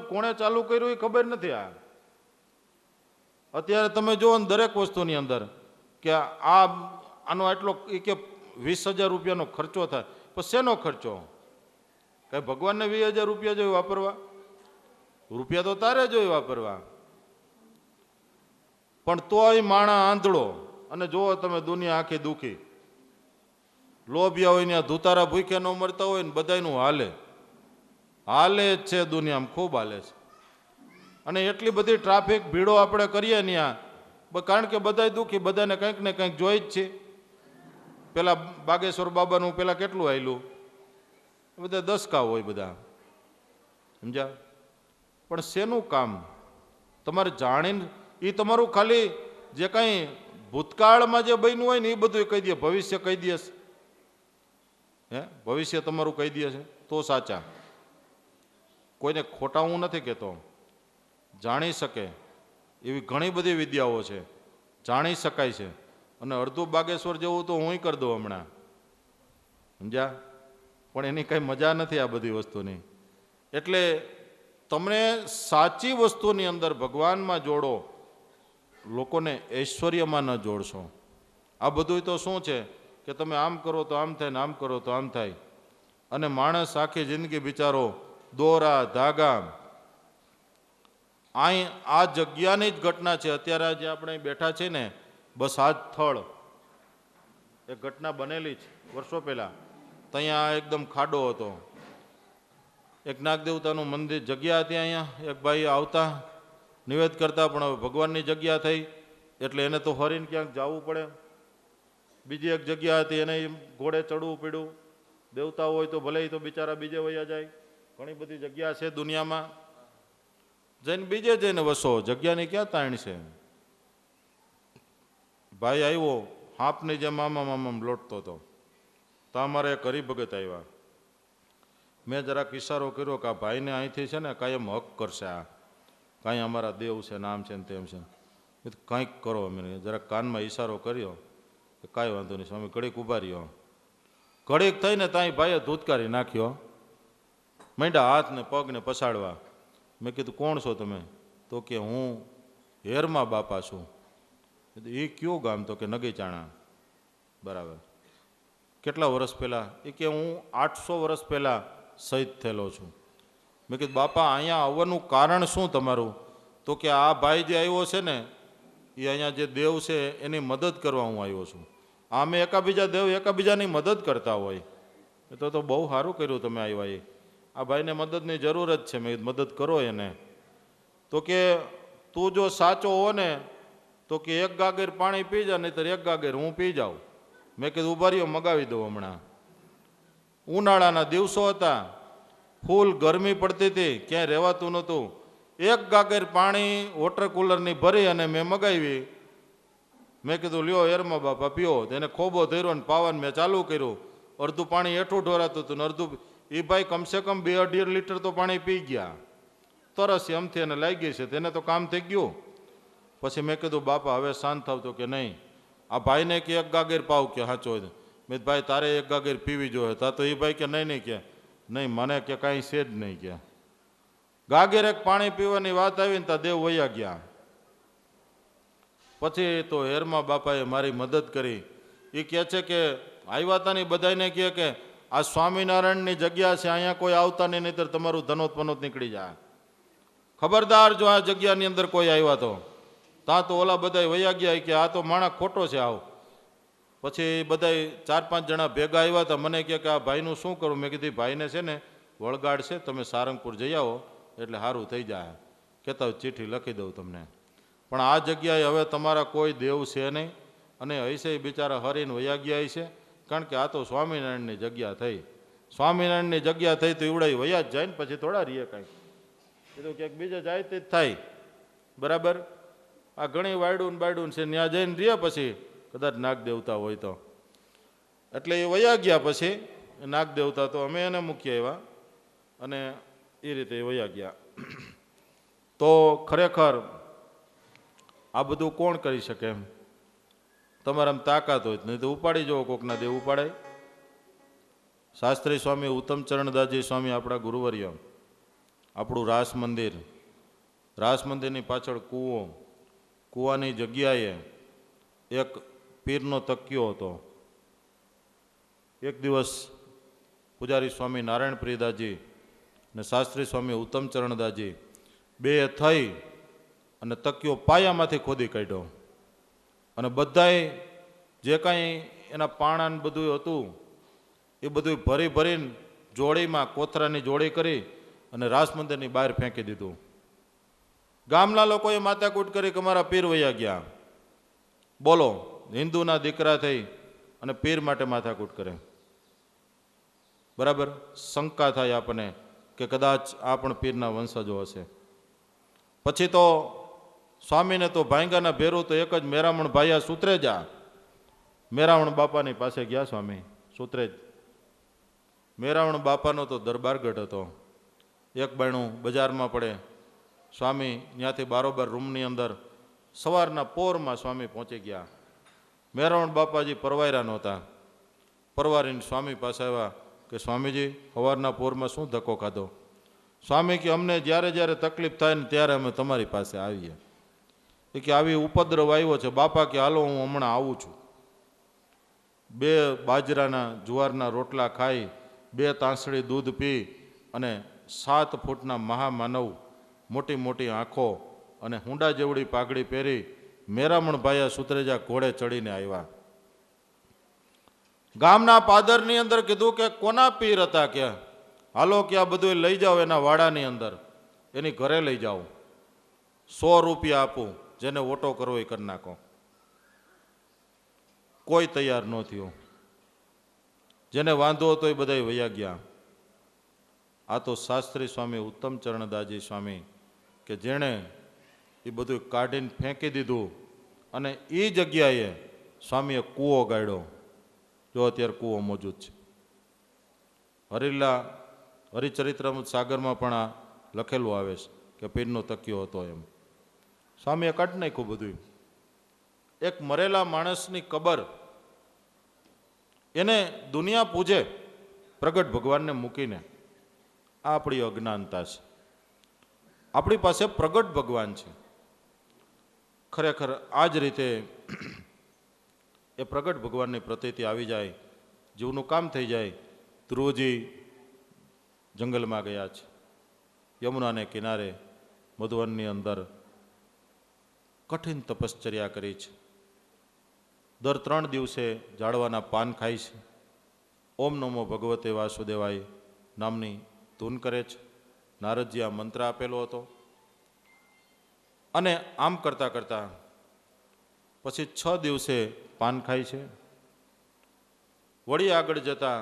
કોણે ચાલુ કર્યું એ ખબર નથી. અત્યારે તમે જુઓ ને દરેક વસ્તુની અંદર કે આનો આટલો કે 20,000 રૂપિયાનો ખર્ચો થાય, પણ શેનો ખર્ચો? કઈ ભગવાનને 20,000 રૂપિયા જોઈએ વાપરવા? રૂપિયા તો તારે જોઈએ વાપરવા. પણ તોય માણા આંધળો, અને જુઓ તમે દુનિયા આખી દુખી. લોભિયા હોય ને ધુતારા ભૂખ્યા ન મરતા હોય ને બધાયનું હાલે જ છે દુનિયામાં, ખૂબ હાલે છે. અને એટલી બધી ટ્રાફિક ભીડો આપણે કરીએ ત્યાં, કારણ કે બધાય દુઃખી, બધાને કંઈક ને કંઈક જોઈ જ છે. પેલા બાગેશ્વર બાબાનું પેલા કેટલું હાલ્યું, બધા દસકા હોય બધા, સમજ્યા? પણ શેનું કામ? તમારે જાણીને એ તમારું ખાલી જે કાંઈ ભૂતકાળમાં જે બન્યું હોય ને એ બધું કહી દે, ભવિષ્ય કહી દે. હે, ભવિષ્ય તમારું કહી દે છે તો સાચા. કોઈને ખોટા હું નથી કહેતો. જાણી શકે એવી ઘણી બધી વિદ્યાઓ છે, જાણી શકાય છે. અને અડધું બાગેશ્વર જેવું તો હું કરી દઉં હમણાં, સમજ્યા? પણ એની કંઈ મજા નથી આ બધી વસ્તુની. એટલે તમને સાચી વસ્તુની અંદર ભગવાનમાં જોડો, લોકોને ઐશ્વર્યમાં ન જોડશો. આ બધું તો શું છે કે તમે આમ કરો તો આમ થાય ને આમ કરો તો આમ થાય. અને માણસ આખી જિંદગી બિચારો દોરા ધાગા. આ જગ્યાની જ ઘટના છે. અત્યારે જે આપણે બેઠા છે ને, બસ આ જ સ્થળ એક ઘટના બનેલી છે વર્ષો પહેલા. ત્યાં એકદમ ખાડો હતો, એક નાગદેવતાનું મંદિર જગ્યા હતી. અહીંયા એક ભાઈ આવતા નિવેદ કરતા, પણ હવે ભગવાનની જગ્યા થઈ એટલે એને તો ફરીને ક્યાંક જવું પડે. બીજી એક જગ્યા હતી, એને ઘોડે ચડવું પડ્યું. દેવતા હોય તો ભલે તો બિચારા બીજે વયા જાય. ઘણી બધી જગ્યા છે દુનિયામાં, જઈને બીજે જઈને વસો, જગ્યાની ક્યાં તાણ છે? ભાઈ આવ્યો હાપની જેમ મામા લોટતો હતો, તો અમારે એક હરિભગત આવ્યા. મેં જરાક ઇશારો કર્યો કે આ ભાઈને અહીંથી છે ને કાયમ હક કરશે, આ કાંઈ અમારા દેવ છે, નામ છે ને તેમ છે, કંઈક કરો. અમે જરાક કાનમાં ઇશારો કર્યો કે કાંઈ વાંધો નહીં સ્વામી, ઘડીક ઊભા રહ્યો. ઘડીક થઈને ત્યાં ભાઈએ ધૂતકારી નાખ્યો, માંડ્યા હાથને પગને પછાડવા. મેં કીધું કોણ છો તમે? તો કે હું હેરમા બાપા છું. એ કયું ગામ? તો કે નગીચાણા. બરાબર. કેટલા વર્ષ પહેલાં? એ કે હું 800 વર્ષ પહેલાં શહીદ થયેલો છું. મેં કીધું બાપા અહીંયા આવવાનું કારણ શું તમારું? તો કે આ ભાઈ જે આવ્યો છે ને એ અહીંયા જે દેવ છે એની મદદ કરવા હું આવ્યો છું. આમે એકાબીજા દેવ એકાબીજાની મદદ કરતા હોય. તો બહુ સારું કર્યું તમે આવ્યા. આ ભાઈને મદદની જરૂર જ છે. મેં મદદ કરો એને. તો કે તું જો સાચો હો ને તો કે એક ગાગર પાણી પી જા, નહીં તો એક ગાગર હું પી જાઉં. મેં કીધું ઉભા રહ્યો, મગાવી દઉં હમણાં. ઉનાળાના દિવસો હતા, ફૂલ ગરમી પડતી હતી, ક્યાંય રહેવાતું નહોતું. એક ગાગર પાણી વોટર કુલરની ભરી અને મેં મગાવી. મેં કીધું લ્યો હેરમા બાપા પીઓ. એને ખોબો ધર્યો ને પાવાનું મેં ચાલુ કર્યું. અડધું પાણી હેઠું ઢોરાતું હતું ને અડધું. એ ભાઈ કમસે કમ 2-2.5 લીટર તો પાણી પી ગયા. તરસ એમથી એને લાગી છે, તેને તો કામ થઈ ગયું. પછી મેં કીધું બાપા હવે શાંત થાવ. તો કે નહીં, આ ભાઈને કે એક ગાગર પાવ કે સાચો હોય. મેં ભાઈ તારે એક ગાગર પીવી જોઈએ. તા તો એ ભાઈ કે નહીં કે નહીં, મને કે કાંઈ છે જ નહીં કે. ગાગર એક પાણી પીવાની વાત આવી ને ત્યાં દેવ વયા ગયા. પછી તો હેરમા બાપાએ મારી મદદ કરી. એ કહે છે કે આવ્યા હતા ને બધાને કહે કે આ સ્વામિનારાયણની જગ્યા છે, અહીંયા કોઈ આવતા નહીં, નહીતર તમારું ધનોત પનોત નીકળી જાય. ખબરદાર જો આ જગ્યાની અંદર કોઈ આવ્યા તો ત્યાં તો ઓલા બધા વયા ગયા કે આ તો માણસ ખોટો છે આવ. પછી બધા 4-5 જણા ભેગા આવ્યા હતા. મને કહે કે આ ભાઈનું શું કરું? મેં કીધું ભાઈને છે ને વળગાડ છે, તમે સારંગપુર જઈ આવો એટલે સારું થઈ જાય. કહેતા ચિઠ્ઠી લખી દઉં તમને. પણ આ જગ્યાએ હવે તમારા કોઈ દેવ છે નહીં અને હૈસે બિચારા હરીને વયા ગયા છે. કારણ કે આ તો સ્વામિનારાયણની જગ્યા થઈ. સ્વામિનારાયણની જગ્યા થઈ તો એવડાય વયા જ જાય ને પછી થોડા રહીએ કાંઈ. કીધું ક્યાંક બીજે જાય તે જ થાય. બરાબર. આ ઘણી વાયડું ને બાયડું છે, ત્યાં જઈને રહ્યા પછી કદાચ નાગ દેવતા હોય તો. એટલે એ વયા ગયા. પછી નાગ દેવતા તો અમે એને મૂકી આવ્યા અને એ રીતે એ વયા ગયા. તો ખરેખર આ બધું કોણ કરી શકે? એમ તમારામાં તાકાત હોય નહીં તો ઉપાડી જવો, કોકના દેવ ઉપાડાય. શાસ્ત્રી સ્વામી ઉત્તમચરણદાસજી સ્વામી આપણા ગુરુવર્ય આપણું રાસ મંદિરની પાછળ કૂવો, કૂવાની જગ્યાએ એક પીરનો તકિયો હતો. એક દિવસ પૂજારી સ્વામી નારાયણ પ્રિયદાસજી અને શાસ્ત્રી સ્વામી ઉત્તમચરણદાસજી બે થઈ અને તકિયો પાયામાંથી ખોદી કાઢ્યો અને બધાએ જે કાંઈ એના પાણા બધું હતું એ બધું ભરીને જોડીમાં કોથરાની જોડી કરી અને રાસ મંદિરની બહાર ફેંકી દીધું. ગામના લોકોએ માથાકૂટ કરી કે અમારા પીર વયા ગયા. બોલો, હિન્દુના દીકરા થઈ અને પીર માટે માથાકૂટ કરે. બરાબર, શંકા થાય આપણને કે કદાચ આ પણ પીરના વંશજો હશે. પછી તો સ્વામીને તો ભાંગાના ભેરું તો એક જ મેરામણ ભાયા સુત્રેજા. મેરામણ બાપાની પાસે ગયા સ્વામી સુત્રેજ. મેરામણ બાપાનો તો દરબારગઢ હતો. એક બાયણું બજારમાં પડે. સ્વામી ત્યાંથી બારોબાર રૂમની અંદર સવારના પોરમાં સ્વામી પહોંચી ગયા. મેરામણ બાપાજી પરવાયરા નહોતા. પરવારીને સ્વામી પાસે આવ્યા કે સ્વામીજી, સવારના પોરમાં શું ધક્કો ખાધો? સ્વામી કે અમને જ્યારે જ્યારે તકલીફ થાય ને ત્યારે અમે તમારી પાસે આવીએ. એ કે આવી ઉપદ્રવ આવ્યો છે. બાપા કે હાલો હું હમણાં આવું છું. 2 બાજરાના જુવારના રોટલા ખાઈ, 2 તાંસળી દૂધ પી અને 7 ફૂટના મહામાનવ, મોટી મોટી આંખો અને હુંડા જેવડી પાઘડી પહેરી મેરામણ ભાયા સુત્રેજા ઘોડે ચડીને આવ્યા. ગામના પાદરની અંદર કીધું કે કોના પીર હતા? કે હાલો કે આ બધું લઈ જાઓ એના વાડાની અંદર, એની ઘરે લઈ જાઓ. 100 રૂપિયા આપું, જેને ઓટો કરવો એ કરી નાખો. કોઈ તૈયાર ન થયું. જેને વાંધો હતો એ બધા વયા ગયા. આ તો શાસ્ત્રી સ્વામી ઉત્તમચરણદાસજી સ્વામી કે જેણે એ બધું કાઢીને ફેંકી દીધું અને એ જગ્યાએ સ્વામીએ કૂવો ગાળ્યો. જો અત્યારે કૂવો મોજૂદ છે. હરિચરિત્રમૃત સાગરમાં પણ આ લખેલું આવે છે કે પીરનો તકિયો હતો એમ. સ્વામીએ કાઢી નાખ્યું બધું. એક મરેલા માણસની કબર એને દુનિયા પૂજે પ્રગટ ભગવાનને મૂકીને. આ આપણી અજ્ઞાનતા છે. આપણી પાસે પ્રગટ ભગવાન છે. ખરેખર આ જ રીતે એ પ્રગટ ભગવાનની પ્રતીતિ આવી જાય, જીવનું કામ થઈ જાય. ધ્રુવજી જંગલમાં ગયા છે, યમુનાને કિનારે મધુવનની અંદર કઠિન તપશ્ચર્યા કરી છે. દર 3 દિવસે ઝાડવાના પાન ખાય છે. ઓમ નમો ભગવતે વાસુદેવાય નામની ધૂન કરે છે. નારદજી આ મંત્ર આપેલો હતો. અને આમ કરતાં કરતાં પછી 6 દિવસે પાન ખાય છે. વળી આગળ જતાં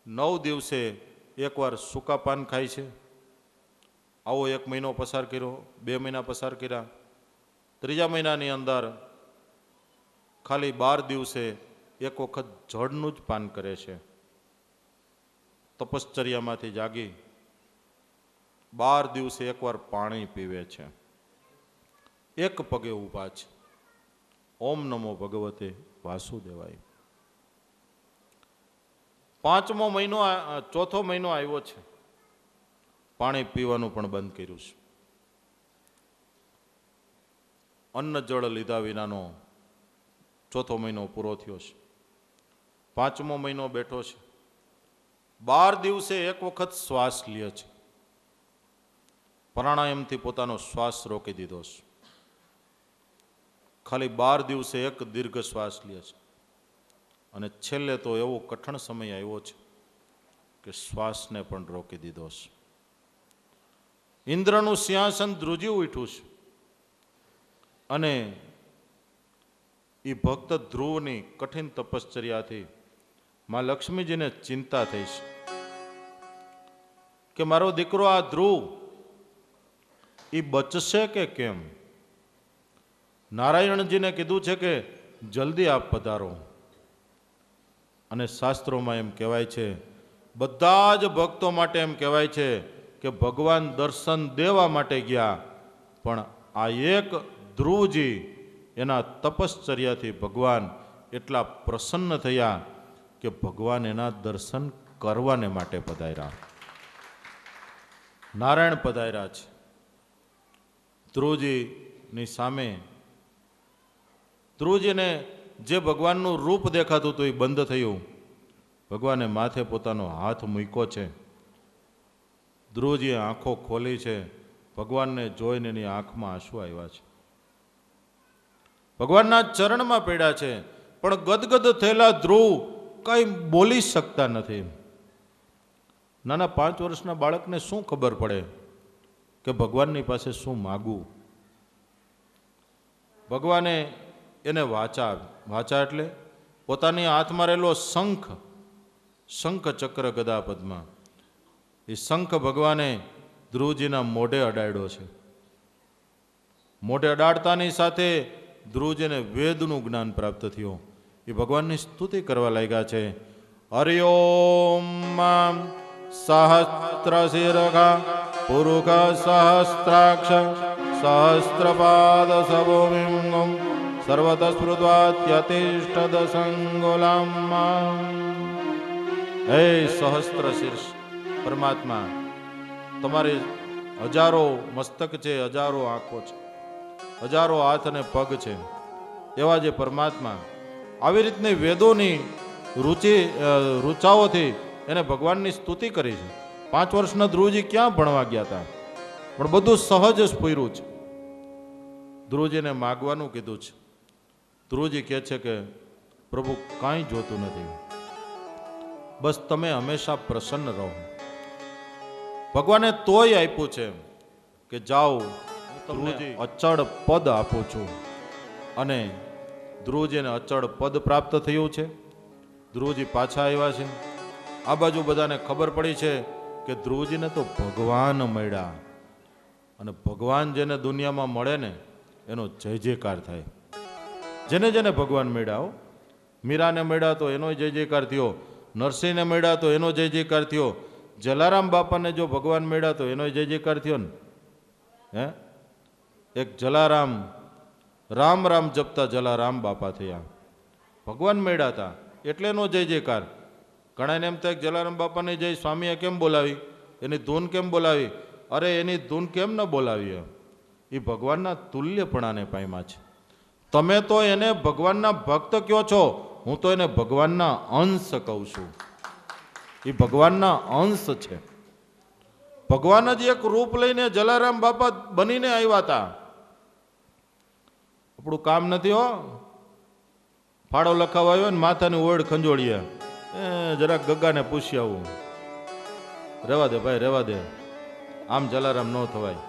9 દિવસે એકવાર સૂકા પાન ખાય છે. આવો 1 મહિનો પસાર કર્યો, 2 મહિના પસાર કર્યા. 3જા મહિનાની અંદર ખાલી 12 દિવસે એક વખત જળનું જ પાન કરે છે. તપશ્ચર્યામાંથી જાગી 12 દિવસે એકવાર પાણી પીવે છે. એક પગે ઊભા છે. ઓમ નમો ભગવતે વાસુદેવાય. 5મો મહિનો, 4થો મહિનો આવ્યો છે. પાણી પીવાનું પણ બંધ કર્યું છે. અન્ન જળ લીધા વિનાનો 4થો મહિનો પૂરો થયો છે. 5મો મહિનો બેઠો છે. 12 દિવસે એક વખત શ્વાસ લે છે. પ્રાણાયામથી પોતાનો શ્વાસ રોકી દીધો છે. ખાલી 12 દિવસે એક દીર્ઘ શ્વાસ લે છે. અને છેલ્લે તો એવો કઠણ સમય આવ્યો છે કે શ્વાસને પણ રોકી દીધો છે. ઇન્દ્રનું સિંહાસન ધ્રુજી ઉઠ્યું છે. અને એ ભક્ત ધ્રુવની કઠિન તપશ્ચર્યાથી માં લક્ષ્મીજીને ચિંતા થઈ છે કે મારો દીકરો આ ધ્રુવ એ બચશે કે કેમ. નારાયણજીને કીધું છે કે જલ્દી આપ પધારો. અને શાસ્ત્રોમાં એમ કહેવાય છે, બધા જ ભક્તો માટે એમ કહેવાય છે કે ભગવાન દર્શન દેવા માટે ગયા, પણ આ એક ધ્રુવજી એના તપશ્ચર્યાથી ભગવાન એટલા પ્રસન્ન થયા કે ભગવાન એના દર્શન કરવાને માટે પધાર્યા. નારાયણ પધાર્યા છે. ધ્રુવજીની સામે ધ્રુવજીને જે ભગવાનનું રૂપ દેખાતું હતું એ બંધ થયું. ભગવાને માથે પોતાનો હાથ મૂક્યો છે. ધ્રુવજીએ આંખો ખોલી છે. ભગવાનને જોઈને એની આંખમાં આંસુ આવ્યા છે. ભગવાનના ચરણમાં પડ્યા છે. પણ ગદગદ થયેલા ધ્રુવ કંઈ બોલી શકતા નથી. નાના 5 વર્ષના બાળકને શું ખબર પડે કે ભગવાનની પાસે શું માગવું? ભગવાને એને વાચા એટલે પોતાની હાથમાં રહેલો શંખ ચક્ર ગદા પદ્મા, એ શંખ ભગવાને ધ્રુવજીના મોઢે અડાડ્યો છે. મોઢે અડાડતાની સાથે ધ્રુવજીને વેદનું જ્ઞાન પ્રાપ્ત થયું. એ ભગવાનની સ્તુતિ કરવા લાગ્યા છે. હરિઓમ સહસ્ત્ર શિરખા પુરુષ સહસ્ત્રાક્ષ સહસ્ત્રપાદ સભોમિંગમ સર્વત સ્મૃત્વાત્યતિષ્ઠદ સંગોલામ. હે સહસ્ત્ર શીર્ષ પરમાત્મા, તમારે હજારો મસ્તક છે, હજારો આંખો છે, હજારો હાથ અને પગ છે. એવા જે પરમાત્મા આવી રીતની વેદોની રૂચાઓથી એને ભગવાનની સ્તુતિ કરી છે. 5 વર્ષના ધ્રુવજી ક્યાં ભણવા ગયા હતા? પણ બધું સહજ સ્ફુર્યું છે. ધ્રુવજીને માગવાનું કીધું છે. ધ્રુવજી કહે છે કે પ્રભુ કાંઈ જોતું નથી, બસ તમે હંમેશા પ્રસન્ન રહો. ભગવાને તોય આપ્યું છે કે જાઓ તમને અચળ પદ આપું છું. અને ધ્રુવજીને અચળ પદ પ્રાપ્ત થયું છે. ધ્રુવજી પાછા આવ્યા છે. આ બાજુ બધાને ખબર પડી છે કે ધ્રુવજીને તો ભગવાન મળ્યા. અને ભગવાન જેને દુનિયામાં મળે ને એનો જય જયકાર થાય. જેને જેને ભગવાન મળ્યા, મીરાને મળ્યા તો એનો જય જયકાર થયો, નરસિંહને મળ્યા તો એનો જય જયકાર થયો, જલારામ બાપાને જો ભગવાન મળ્યા તો એનો જય જયકાર થયો ને. હે, એક જલારામ રામ રામ જપતા જલારામ બાપા થયા, ભગવાન મળ્યા હતા એટલે એનો જય જયકાર. ઘણાને એમ થાય જલારામ બાપાની જય સ્વામીએ કેમ બોલાવી, એની ધૂન કેમ બોલાવી? અરે એની ધૂન કેમ ન બોલાવી? એ ભગવાનના તુલ્યપણાને પામ્યા છે. તમે તો એને ભગવાનના ભક્ત કહો છો, હું તો એને ભગવાનના અંશ કહું છું. એ ભગવાનના અંશ છે. ભગવાન જ એક રૂપ લઈને જલારામ બાપા બનીને આવ્યા હતા. આપણું કામ નથી હો. ફાળો લખાવા આવ્યો ને માથાની ઓળ ખંજોળીએ, જરાક ગગ્ગાને પૂછી આવું. રહેવા દે ભાઈ, રહેવા દે, આમ જલારામ ન થવાય.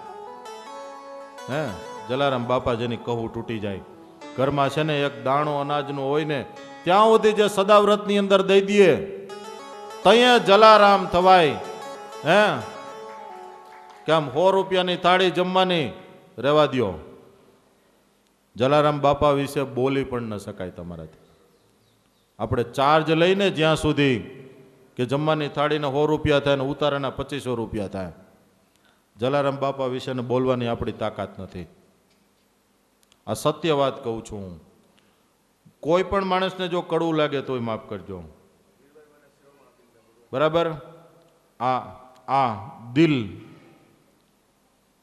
હે, જલારામ બાપા જેની કહું તૂટી જાય. ઘરમાં છે ને એક દાણો અનાજનો હોય ને ત્યાં સુધી જે સદાવ્રતની અંદર દઈ દઈએ ત્યાં જલારામ થવાય. હે, કેમ 100 રૂપિયાની થાળી જમવાની? રહેવા દો. જલારામ બાપા વિશે બોલી પણ ન શકાય તમારાથી. આપણે ચાર્જ લઈને જ્યાં સુધી કે જમવાની થાળીને 100 રૂપિયા થાય ને ઉતારાના 2500 રૂપિયા થાય. જલારામ બાપા વિશે બોલવાની આપણી તાકાત નથી. આ સત્ય વાત કહું છું હું. કોઈ પણ માણસને જો કડવું લાગે તોય માફ કરજો, બરાબર? આ દિલ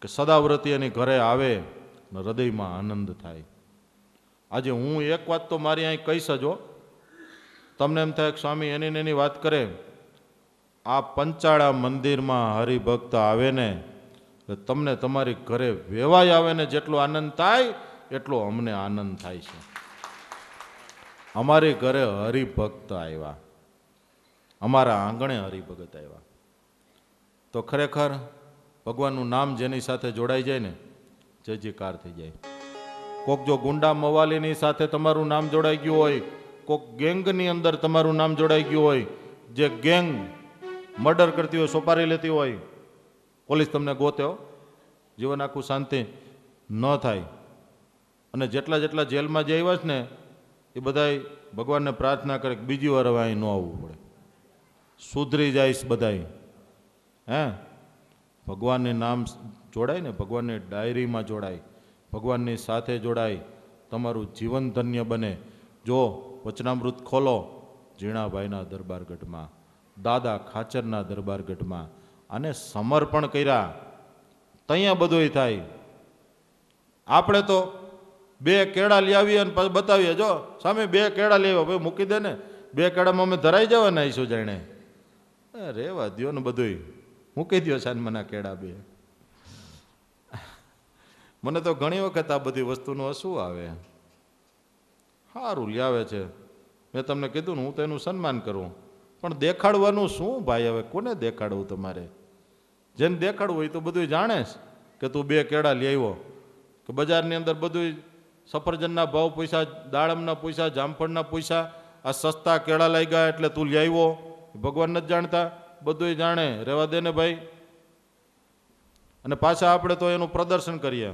કે સદાવ્રતી એની ઘરે આવે ને હૃદયમાં આનંદ થાય. આજે હું એક વાત તો મારી અહીં કહીશ જ. તમને એમ થાય કે સ્વામી એની વાત કરે. આ પંચાળા મંદિરમાં હરિભક્ત આવે ને તમને તમારી ઘરે વેવાય આવે ને જેટલો આનંદ થાય એટલો અમને આનંદ થાય છે. અમારી ઘરે હરિભક્ત આવ્યા, અમારા આંગણે હરિભગત આવ્યા તો ખરેખર ભગવાનનું નામ જેની સાથે જોડાઈ જાય ને જય જયકાર થઈ જાય. કોક જો ગુંડા મવાલીની સાથે તમારું નામ જોડાઈ ગયું હોય, કોક ગેંગની અંદર તમારું નામ જોડાઈ ગયું હોય, જે ગેંગ મર્ડર કરતી હોય, સોપારી લેતી હોય, પોલીસ તમને ગોતે, જીવન આખું શાંતિ ન થાય. અને જેટલા જેલમાં જે આવ્યા છે ને એ બધાય ભગવાનને પ્રાર્થના કરે કે બીજી વાર હવે અહીં ન આવવું પડે, સુધરી જઈશ બધાય. હે, ભગવાનનું નામ જોડાય ને, ભગવાનની ડાયરીમાં જોડાય, ભગવાનની સાથે જોડાય, તમારું જીવન ધન્ય બને. જો વચનામૃત ખોલો, ઝીણાભાઈના દરબારગઢમાં, દાદા ખાચરના દરબારગઢમાં અને સમર્પણ કર્યા ત્યાં બધુંય થાય. આપણે તો 2 કેળા લઈ આવીએ અને પછી બતાવીએ, જો સામે 2 કેળા લઈ આવ્યા, ભાઈ મૂકી દે ને, 2 કેળામાં અમે ધરાઈ જવાના આવીશું જાણે. રેવા દો ને બધુંય, મૂકી દો સાનમાના કેળા 2. મને તો ઘણી વખત આ બધી વસ્તુનું શું આવે, સારું લાવે છે. મેં તમને કીધું ને, હું તો એનું સન્માન કરું, પણ દેખાડવાનું શું ભાઈ? હવે કોને દેખાડવું? તમારે જેને દેખાડવું હોય તો બધું જાણે કે તું 2 કેળા લઈ આવ્યો, કે બજારની અંદર બધું સફરજનના ભાવ પૈસા, દાડમના પૈસા, જામફળના પૈસા, આ સસ્તા કેળા લાગ્યા એટલે તું લઈ આવ્યો. ભગવાન નથી જાણતા? બધું જાણે. રહેવા દે ને ભાઈ. અને પાછા આપણે તો એનું પ્રદર્શન કરીએ.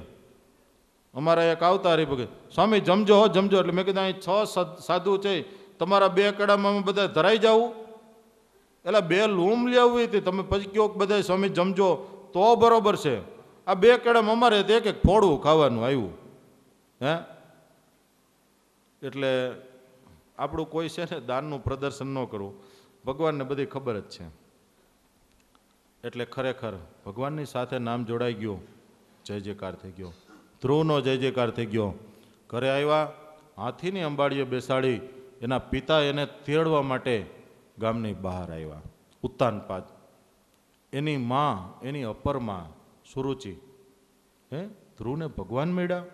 અમારા એક આવતા હરિભગત, સ્વામી જમજો હો જમજો. એટલે મેં કીધું અહીં 6 સાધુ છે, તમારા 2 કેળામાં અમે બધા ધરાઈ જાવું? એટલે 2 લૂમ લઈ આવવી હતી, તમે પછી કહો બધા સ્વામી જમજો તો બરોબર છે. આ 2 કેળામાં અમારે એક એક ફોડવું ખાવાનું આવ્યું. હે એટલે આપણું કોઈ છે ને દાનનું પ્રદર્શન ન કરવું. ભગવાનને બધી ખબર જ છે. એટલે ખરેખર ભગવાનની સાથે નામ જોડાઈ ગયું, જય જયકાર થઈ ગયો. ધ્રુવનો જય જયકાર થઈ ગયો. ઘરે આવ્યા, હાથીની અંબાડીએ બેસાડી એના પિતા એને તેડવા માટે ગામની બહાર આવ્યા. ઉત્તાનપાદ એની માં, એની અપર માં સુરુચિ, ધ્રુવને ભગવાન મળ્યા,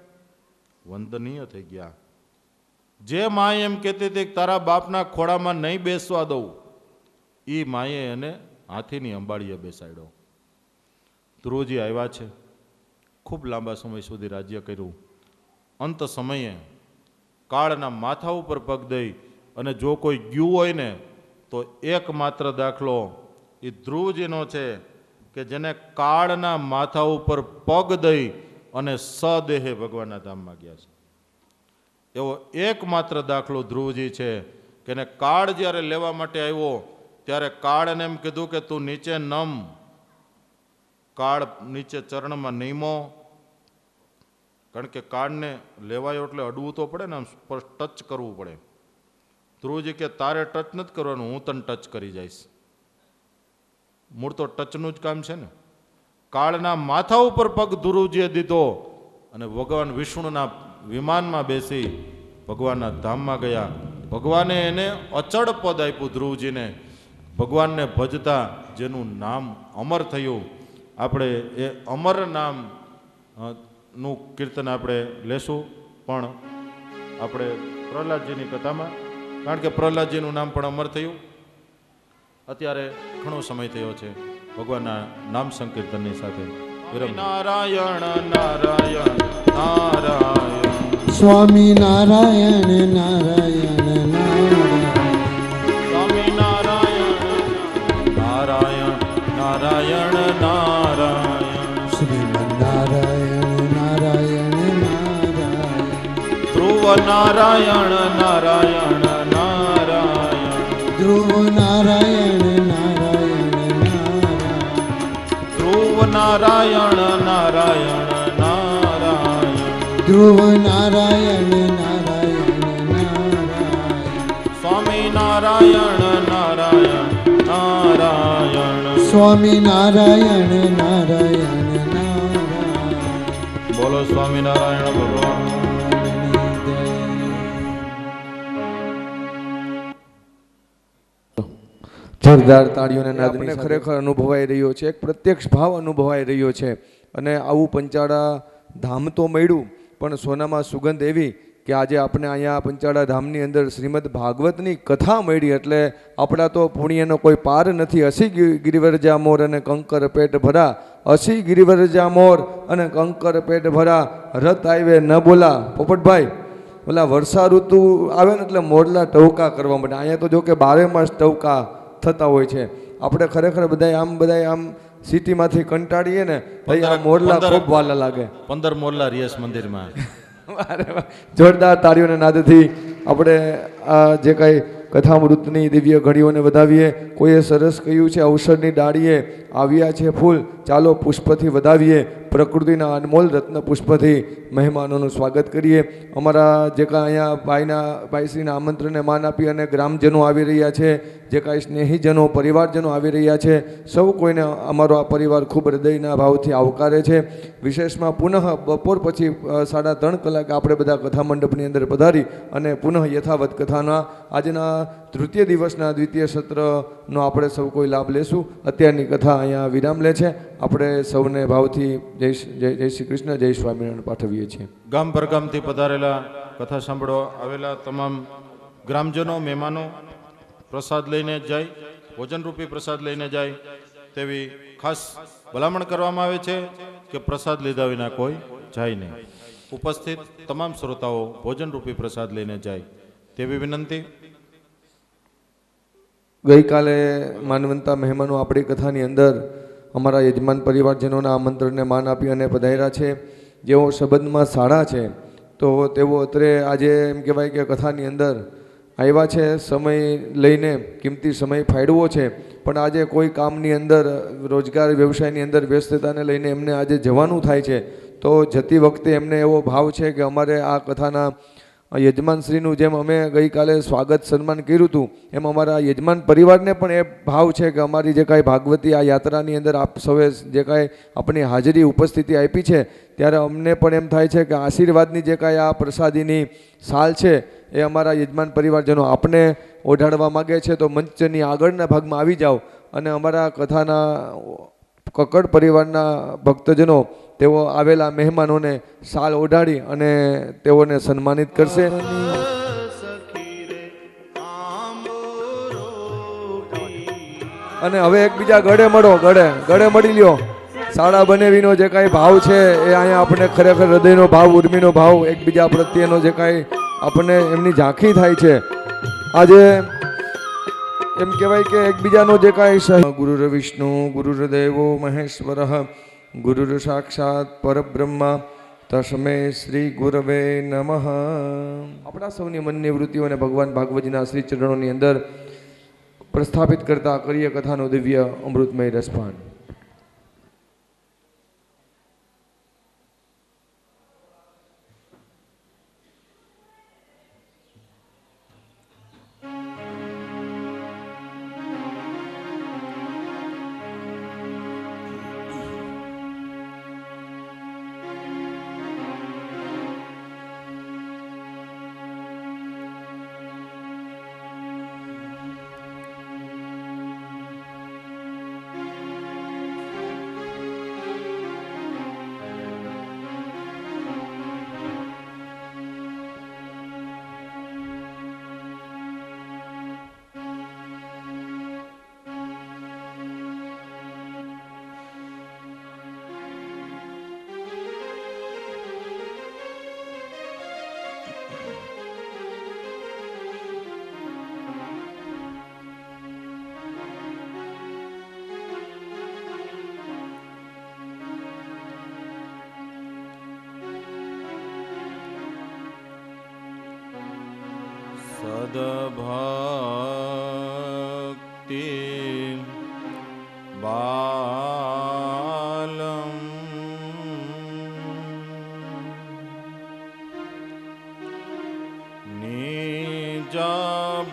વંદનીય થઈ ગયા. જે માએ એમ કહેતી હતી કે તારા બાપના ખોળામાં નહીં બેસવા દઉં, એ માએ એને હાથીની અંબાડીએ બેસાડ્યો. ધ્રુવજી આવ્યા છે, ખૂબ લાંબા સમય સુધી રાજ્ય કર્યું. અંત સમયે કાળના માથા ઉપર પગ દઈ અને જો કોઈ ગયું હોય ને તો એકમાત્ર દાખલો એ ધ્રુવજીનો છે કે જેને કાળના માથા ઉપર પગ દઈ અને સદેહે ભગવાનના ધામમાં ગયા છે. એવો એકમાત્ર દાખલો ધ્રુવજી છે કે એને કાળ જ્યારે લેવા માટે આવ્યો ત્યારે કાળને એમ કીધું કે તું નીચે નમ. કાળ નીચે ચરણમાં નમ્યો, કારણ કે કાળને લેવાયો એટલે અડવું તો પડે ને, આમ ટચ કરવું પડે. ધ્રુવજી કે તારે ટચ નથી કરવાનું, હું તને ટચ કરી જઈશ. મૂળ તો ટચનું જ કામ છે ને. કાળના માથા ઉપર પગ ધ્રુવજીએ દીધો અને ભગવાન વિષ્ણુના વિમાનમાં બેસી ભગવાનના ધામમાં ગયા. ભગવાને એને અચળ પદ આપ્યું ધ્રુવજીને. ભગવાનને ભજતા જેનું નામ અમર થયું. આપણે એ અમર નામ નું કીર્તન આપણે લેશું, પણ આપણે પ્રહલાદજીની કથામાં, કારણ કે પ્રહલાદજીનું નામ પણ અમર થયું. અત્યારે ઘણો સમય થયો છે ભગવાનના નામ સંકીર્તનની સાથે. નારાયણ નારાયણ નારાયણ સ્વામી નારાયણ નારાયણ નારાયણ સ્વામી નારાયણ નારાયણ નારાયણ નારાયણ શ્રીમન્નારાયણ નારાયણ નારાયણ ધ્રુવ નારાયણ નારાયણ નારાયણ ધ્રુવ નારાયણ નારાયણ નારાયણ ધ્રુવ નારાયણ નારાયણ નારાયણ ધ્રુવ નારાયણ નારાયણ નારાયણ સ્વામી નારાયણ નારાયણ નારાયણ સ્વામી નારાયણ નારાયણ નારાયણ બોલો સ્વામિનારાયણ ભગવાન. જોરદાર તાળીઓના નાદને ખરેખર અનુભવાઈ રહ્યો છે, એક પ્રત્યક્ષ ભાવ અનુભવાઈ રહ્યો છે. અને આવું પંચાળા ધામ તો મળ્યું, પણ સોનામાં સુગંધ એવી કે આજે આપણે અહીંયા પંચાળા ધામની અંદર શ્રીમદ ભાગવતની કથા મળી, એટલે આપણા તો પુણ્યનો કોઈ પાર નથી. અસી ગિરિવરજા મોર અને કંકર પેટ ભરા, અસી ગિરિવરજા મોર અને કંકર પેટ ભરા, રથ આવે ન બોલા. પોપટભાઈ, ઓલા વર્ષા ઋતુ આવે ને એટલે મોરલા ટવકા કરવા માટે, અહીંયા તો જો કે 12 માસ ટવકા થતા હોય છે. આપણે ખરેખર બધા આમ સિટીમાંથી કંટાળીએ ને ભાઈ આ મોરલા ખૂબ વાલા લાગે. 15 મોરલા રિયસ મંદિરમાં. જોરદાર તાળીઓના નાદથી આપણે આ જે કાંઈ કથામૃતની દિવ્ય ઘડીઓને વધાવીએ. કોઈએ સરસ કહ્યું છે, અવસરની ડાળીએ આવ્યા છે ફૂલ, ચાલો પુષ્પથી વધાવીએ. પ્રકૃતિના અનમોલ રત્ન પુષ્પથી મહેમાનોનું સ્વાગત કરીએ. અમારા જે કાંઈ અહીંયા ભાઈશ્રીના આમંત્રણને માન આપી અને ગ્રામજનો આવી રહ્યા છે, જે કાંઈ સ્નેહીજનો પરિવારજનો આવી રહ્યા છે, સૌ કોઈને અમારો આ પરિવાર ખૂબ હૃદયના ભાવથી આવકારે છે. વિશેષમાં પુનઃ બપોર પછી 3.5 કલાક આપણે બધા કથા મંડપની અંદર પધારી અને પુનઃ યથાવત કથાના આજના તૃતીય દિવસના દ્વિતીય સત્રનો આપણે સૌ કોઈ લાભ લેશું. અત્યારની કથા અહીંયા વિરામ લે છે. આપણે સૌને ભાવથી જય શ્રી કૃષ્ણ, જય સ્વામિનારાયણ પાઠવીએ છીએ. ગામ પરગામથી પધારેલા કથા સાંભળવા આવેલા તમામ ગ્રામજનો મહેમાનો પ્રસાદ લઈને જાય, ભોજનરૂપી પ્રસાદ લઈને જાય તેવી ખાસ ભલામણ કરવામાં આવે છે કે પ્રસાદ લીધા વિના કોઈ જાય નહીં. ઉપસ્થિત તમામ શ્રોતાઓ ભોજનરૂપી પ્રસાદ લઈને જાય તેવી વિનંતી. ગઈકાલે માનવંતા મહેમાનો આપણી કથાની અંદર અમારા યજમાન પરિવારજનોના આમંત્રણને માન આપી અને પધાર્યા છે. જેઓ સંબંધમાં સારા છે તો તેઓ અત્રે આજે એમ કહેવાય કે કથાની અંદર આવ્યા છે. સમય લઈને કિંમતી સમય ફાળવ્યો છે, પણ આજે કોઈ કામની અંદર રોજગાર વ્યવસાયની અંદર વ્યસ્તતાને લઈને એમને આજે જવાનું થાય છે. તો જતી વખતે એમને એવો ભાવ છે કે અમારે આ કથાના યજમાનશ્રીનું જેમ અમે ગઈકાલે સ્વાગત સન્માન કર્યું હતું એમ અમારા યજમાન પરિવારને પણ એ ભાવ છે કે અમારી જે કાંઈ ભાગવતી આ યાત્રાની અંદર આપ સૌએ જે કાંઈ આપણી હાજરી ઉપસ્થિતિ આપી છે ત્યારે અમને પણ એમ થાય છે કે આશીર્વાદની જે કાંઈ આ પ્રસાદીની સાલ છે એ અમારા યજમાન પરિવારજનો આપને ઓઢાડવા માગે છે. તો મંચની આગળના ભાગમાં આવી જાઓ અને અમારા કથાના કકડ પરિવારના ભક્તજનો તેઓ આવેલા મહેમાનોને સાલ ઓઢાડી અને તેઓને સન્માનિત કરશે. અને હવે એકબીજા ગળે મળો, ગળે મળી લ્યો. શાળા બનેવીનો જે કાંઈ ભાવ છે એ અહીંયા આપણે ખરેખર હૃદયનો ભાવ, ઉર્મિનો ભાવ, એકબીજા પ્રત્યેનો જે કાંઈ આપણને એમની ઝાંખી થાય છે. આજે એમ કહેવાય કે એકબીજાનો જે કાંઈ ગુરુર વિષ્ણુ ગુરુર્દેવો મહેશ્વરઃ ગુરુર સાક્ષાત પરબ્રહ્મા તસ્મે શ્રી ગુરવે નમઃ. આપણા સૌની મનની વૃત્તિઓને ભગવાન ભાગવતજીના શ્રી ચરણોની અંદર પ્રસ્થાપિત કરતા કરીએ કથાનો દિવ્ય અમૃતમય રસપાન. સદભક્તિ બાલમ નિજ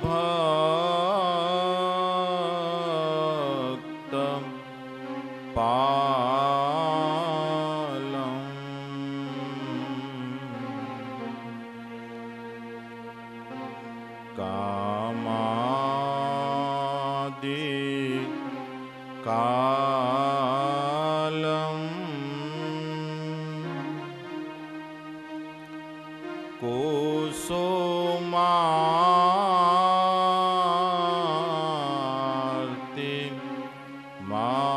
ભક્ત પાલમ કામાદિ કાલમ કુસુમાર્તિ માલમ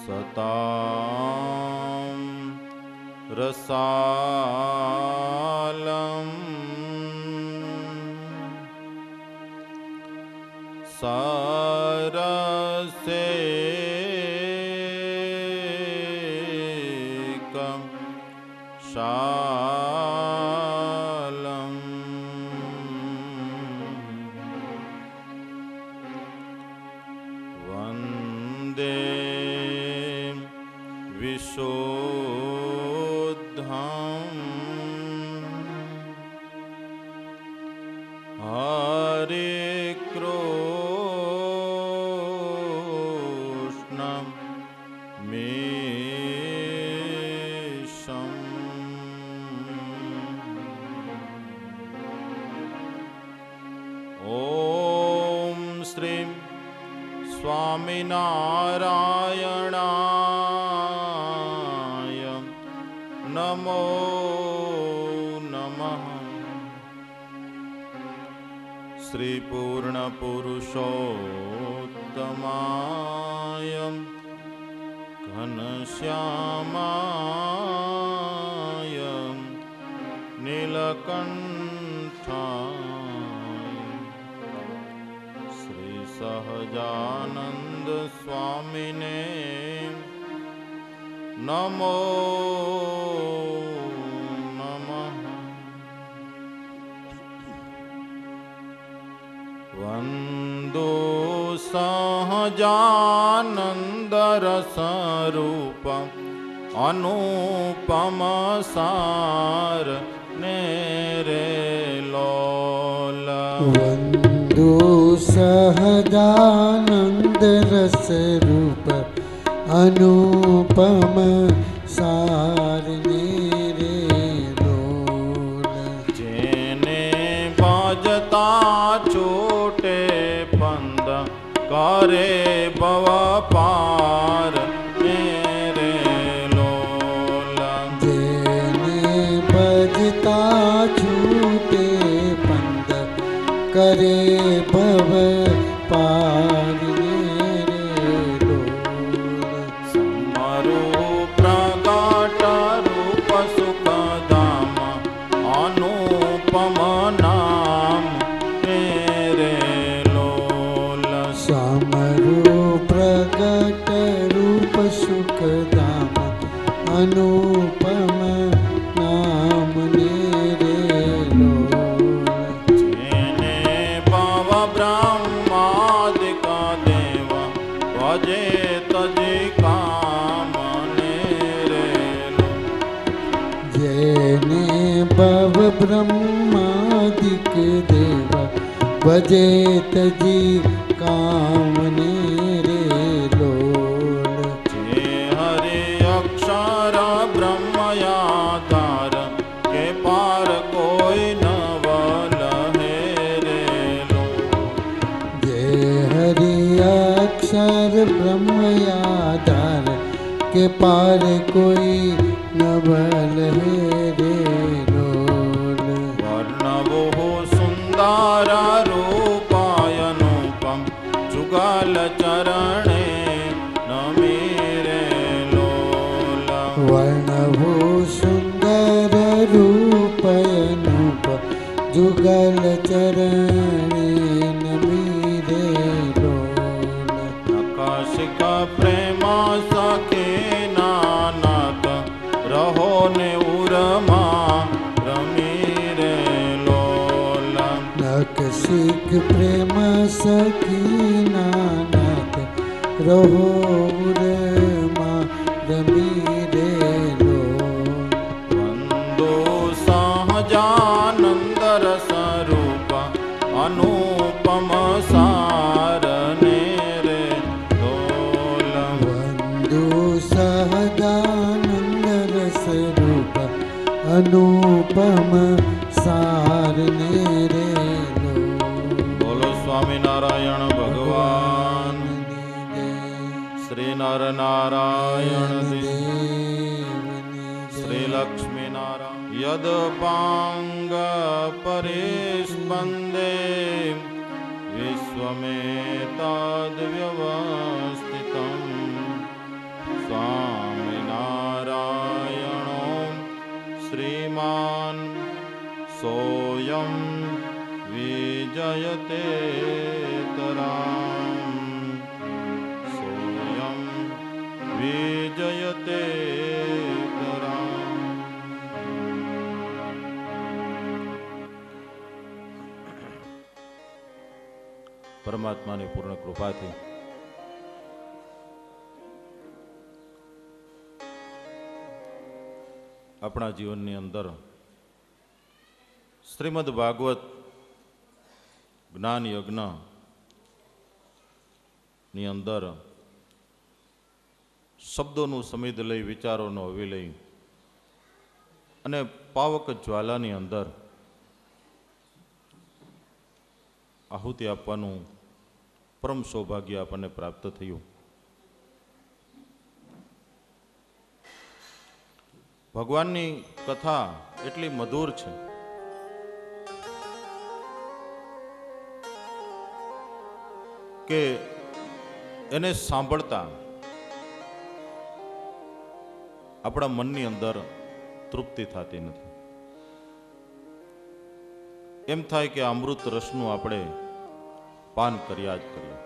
સતામ રસાલમ સરસેકમ શાલમ वन्दे विशुद्धम् हरे कृष्ण मेषम् ॐ श्रीं स्वामिनारायणाय नमो नमः। श्रीपूर्णपुरुषोत्तमाय घनश्यामाय नीलकण्ठाय श्रीसहजानन्द स्वामिने नमो नमः। वन्दो सहजानन्दरसरूपम् अनुपम सार नेरे लोल। वन्दो सहजानन्द रसरूप अनुपम सार रे लोल। जेने बजता छोटे पंद करे भव पार मेरे लोल। जेने बजता छूटे पंद करे भव पार रे लोल। समरु प्रगट रूप सुखधाम अनुपम नाम मेरे लोल। समरू प्रगट रूप सुखधाम अनुपम नाम रे लोल। जेने भव ब्रह्मादिक देव भजे तजि काम नेरे लोल। जेने भव ब्रह्मादिक देव भजे तजी कामने रे लोल। जे हरि अक्षर ब्रह्मयाधार के पार कोई न बल है रे लोल। जे हरि अक्षर ब्रह्मयाधार के पार कोई न बल है रे लोल। वर्णवो सुंदर रूपायनुपम जुगल चरणे नमीरे लोल। वर्णभू सुंदर रूप अनूप जुगल चरणे नमीरे लोल। नकाशिक प्रेम सखे नानक रहो ने उरमा रमीरे लोल। नकशिक प्रेम सखी नानक रहो उरमा रमीरे लोल। वन्दो सहजानन्द रसरूप अनुपम सार नेरे लोल। वन्दो सहजानन्द रसरूप अनुपम सार रे लोल। बोलो स्वामिनारायण भगवान श्री नर नारायण श्री लक्ष्मी नारायण। यदपांग परिस्पन्दे विश्वमेतद्व्यवस्थितं स्वामिनारायणो श्रीमान् सोऽयं विजयते तराम् सोऽयं विजयते तराम्। પરમાત્માની પૂર્ણ કૃપાથી આપણા જીવનની અંદર શ્રીમદ ભાગવત જ્ઞાન યજ્ઞની અંદર શબ્દોનું સમિધ લઈ, વિચારોનો વિલય અને પાવક જ્વાલાની અંદર આહુતિ આપવાનું પરમ સૌભાગ્ય આપણને પ્રાપ્ત થયું. ભગવાનની કથા એટલી મધુર છે કે એને સાંભળતા આપણા મનની અંદર તૃપ્તિ થતી નથી. એમ થાય કે અમૃત રસનું આપણે પાન કર્યા જ કરીએ.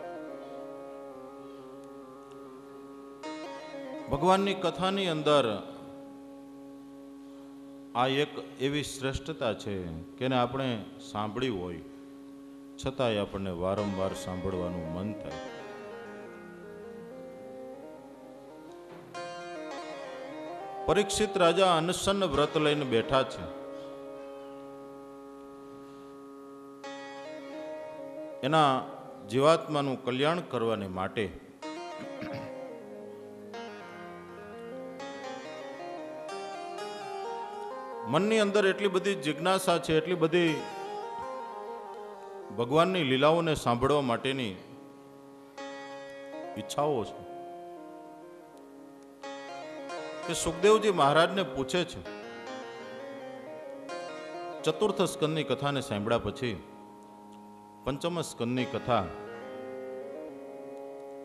ભગવાનની કથાની અંદર આ એક એવી શ્રેષ્ઠતા છે કે એને આપણે સાંભળ્યું હોય છતાંય આપણને વારંવાર સાંભળવાનું મન થાય. પરીક્ષિત રાજા અનશન વ્રત લઈને બેઠા છે. એના જીવાત્માનું કલ્યાણ કરવાને માટે મનની અંદર એટલી બધી જિજ્ઞાસા છે, એટલી બધી ભગવાનની લીલાઓને સાંભળવા માટેની ઈચ્છાઓ છે કે સુખદેવજી મહારાજને પૂછે છે. ચતુર્થ સ્કંદની કથાને સાંભળ્યા પછી પંચમ સ્કંદની કથા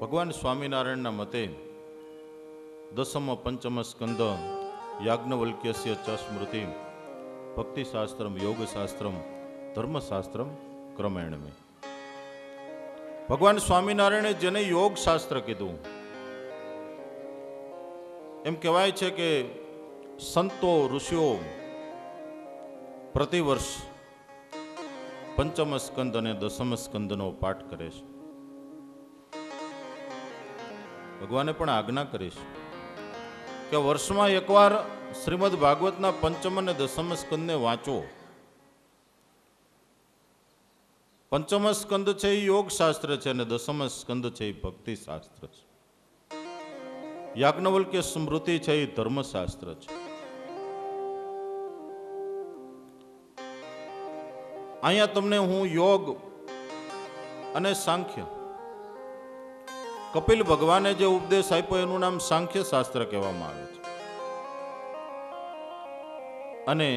ભગવાન સ્વામિનારાયણના મતે દસમ પંચમ સ્કંદ યાજ્ઞવલ્ક્યસ્ય ચ સ્મૃતિ ભક્તિશાસ્ત્રમ યોગશાસ્ત્રમ ધર્મશાસ્ત્રમ ક્રમેણ મેં. ભગવાન સ્વામિનારાયણે જેને યોગ શાસ્ત્ર કીધું, એમ કહેવાય છે કે સંતો ઋષિઓ પ્રતિવર્ષ પંચમ સ્કંદ અને દસમ સ્કંદનો પાઠ કરે છે. ભગવાને પણ આજ્ઞા કરી છે કે વર્ષમાં એકવાર શ્રીમદ ભાગવતના પંચમ અને દસમ સ્કંદને વાંચો. પંચમ સ્કંદ છે એ યોગ શાસ્ત્ર છે અને દસમ સ્કંદ છે એ ભક્તિ શાસ્ત્ર છે. યાજ્ઞવલ્ક્ય સ્મૃતિ છે એ ધર્મશાસ્ત્ર છે. અહીંયા તમને હું યોગ અને સાંખ્ય, કપિલ ભગવાને જે ઉપદેશ આપ્યો એનું નામ સાંખ્ય શાસ્ત્ર કહેવામાં આવે છે. અને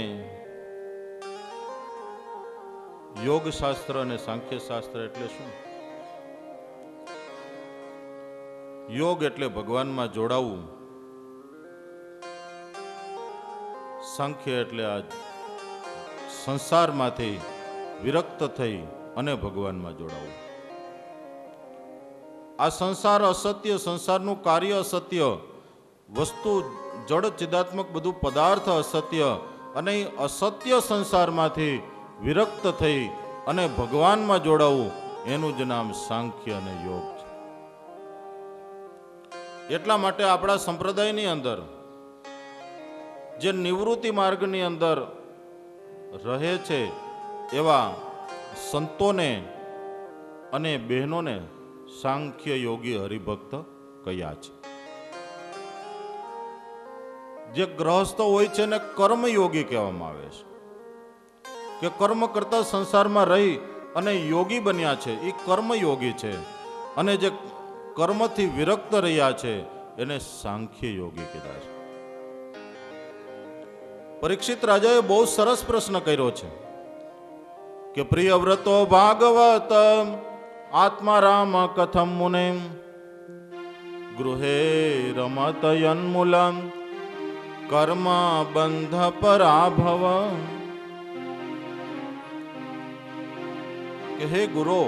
યોગ શાસ્ત્ર અને સાંખ્ય શાસ્ત્ર એટલે શું? યોગ એટલે ભગવાનમાં જોડાવું, સાંખ્ય એટલે આ સંસારમાંથી વિરક્ત થઈ અને ભગવાનમાં જોડાવું. આ સંસાર અસત્ય, સંસારનું કાર્ય અસત્ય, વસ્તુ જડ ચિદાત્મક બધું પદાર્થ અસત્ય, અને અસત્ય સંસારમાંથી વિરક્ત થઈ અને ભગવાનમાં જોડાવું, એનું જ નામ સાંખ્ય અને યોગ છે. એટલા માટે આપણા સંપ્રદાયની અંદર જે નિવૃત્તિ માર્ગની અંદર રહે છે એવા સંતોને અને બહેનોને સાંખ્ય યોગી હરિભક્ત કયા છે. જે ગ્રહસ્થ હોય છે ને કર્મયોગી કહેવામાં આવે છે કે કર્મ કરતા સંસારમાં રહી અને યોગી બન્યા છે, એ કર્મયોગી છે. અને જે કર્મથી વિરક્ત રહ્યા છે એને સાંખ્ય યોગી કીધા છે. પરીક્ષિત રાજાએ બહુ સરસ પ્રશ્ન કર્યો છે કે પ્રિયવ્રતો ભાગવત આત્મા રામ કથમ મુને ગૃહે રમતયન્મૂલમ કર્મ બંધ પરાભવ. કે હે ગુરુ,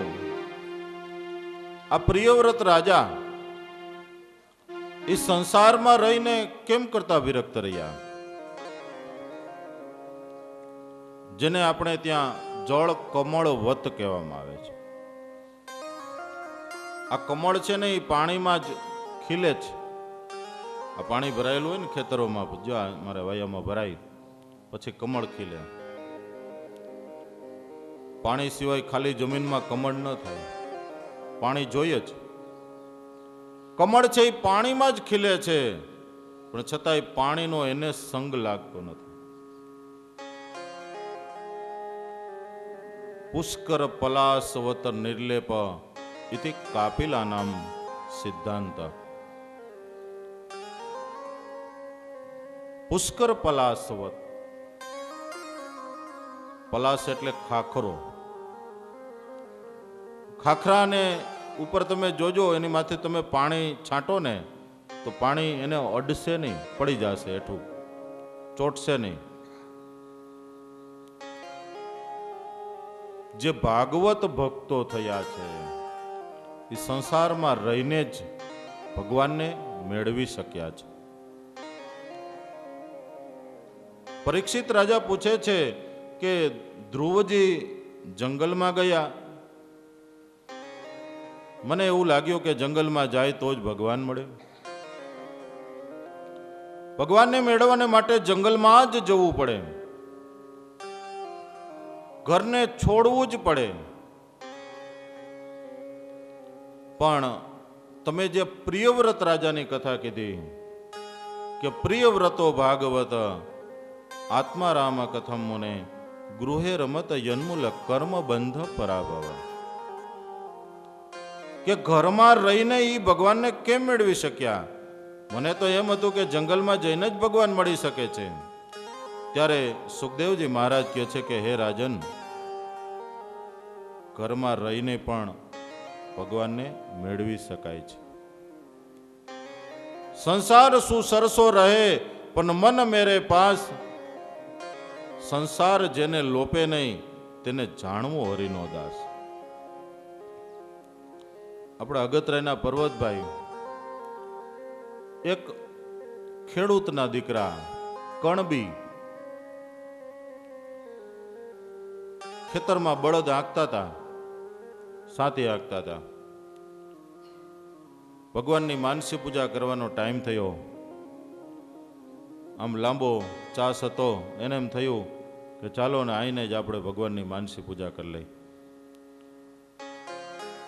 આ પ્રિયવ્રત રાજા એ સંસારમાં રહીને કેમ કરતા વિરક્ત રહ્યા? જેને આપણે ત્યાં જળ કમળ વત કહેવામાં આવે છે. આ કમળ છે ને એ પાણીમાં જ ખીલે છે આ પાણી ભરાયેલું હોય ને ખેતરોમાં, જો મારે વાયામાં ભરાય પછી કમળ ખીલે. પાણી સિવાય ખાલી જમીનમાં કમળ ન થાય, પાણી જોઈએ જ. કમળ છે એ પાણીમાં જ ખીલે છે, પણ છતાંય પાણીનો એને સંગ લાગતો નથી. પુષ્કર પલાસવત નિર્લેપ ઇતિ કાપિલાનામ સિદ્ધાંત. પુષ્કર પલાસવત, પલાસ એટલે ખાખરો. ખાખરાને ઉપર તમે જોજો, એની માથે તમે પાણી છાંટો ને તો પાણી એને અડશે નહીં, પડી જશે હેઠું, ચોટશે નહીં. જે ભાગવત ભક્તો થયા છે એ સંસારમાં રહીને જ ભગવાનને મેળવી શક્યા છે. પરીક્ષિત રાજા પૂછે છે કે ધ્રુવજી જંગલમાં ગયા, મને એવું લાગ્યું કે જંગલમાં જાય તો જ ભગવાન મળે. ભગવાનને મેળવવાને માટે જંગલમાં જ જવું પડે, ઘરને છોડવું જ પડે. પણ તમે જે પ્રિયવ્રત રાજાની કથા કીધી કે પ્રિયવ્રતો ભાગવત આત્મારામ કથમ મુને ગૃહે રમત યન્મૂલ કર્મ બંધ પરાભવ, કે ઘરમાં રહીને એ ભગવાનને કેમ મેળવી શક્યા? મને તો એમ હતું કે જંગલમાં જઈને જ ભગવાન મળી શકે છે. ત્યારે સુખદેવજી મહારાજ કહે છે કે હે રાજન, ઘરમાં રહીને પણ ભગવાનને મેળવી શકાય છે. સંસાર સુસરસો રહે પણ મન મેરે પાસ, સંસાર જેને લોપે નહીં તેને જાણવું હરિનો દાસ. આપણા અગતરાયના પર્વતભાઈ એક ખેડૂતના દીકરા કણબી ખેતરમાં બળદ હાંકતા હતા, સાથી હાંકતા હતા. ભગવાનની માનસી પૂજા કરવાનો ટાઈમ થયો, આમ લાંબો ચાસ હતો, એને એમ થયું કે ચાલો ને આઈને જ આપણે ભગવાનની માનસી પૂજા કરી લઈ.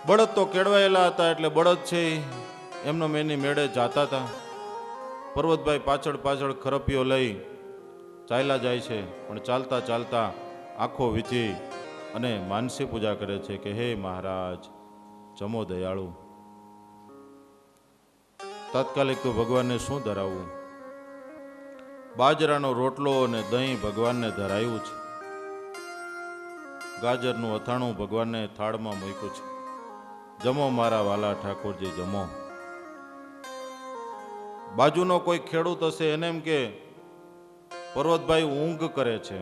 બળદ તો કેળવાયેલા હતા એટલે બળદ છે એમનો એની મેળે જાતા હતા. પર્વતભાઈ પાછળ પાછળ ખરપીઓ લઈ ચાલ્યા જાય છે, પણ ચાલતા ચાલતા આંખો વીંચી અને માનસી પૂજા કરે છે કે હે મહારાજ જમો દયાળુ. તાત્કાલિક તો ભગવાનને શું ધરાવવું? બાજરાનો રોટલો અને દહીં ભગવાનને ધરાયું છે, ગાજરનું અથાણું ભગવાનને થાળમાં મૂક્યું છે. જમો મારા વાલા ઠાકોરજી જમો. બાજુનો કોઈ ખેડૂત હશે, એને એમ કે પર્વતભાઈ ઊંઘ કરે છે.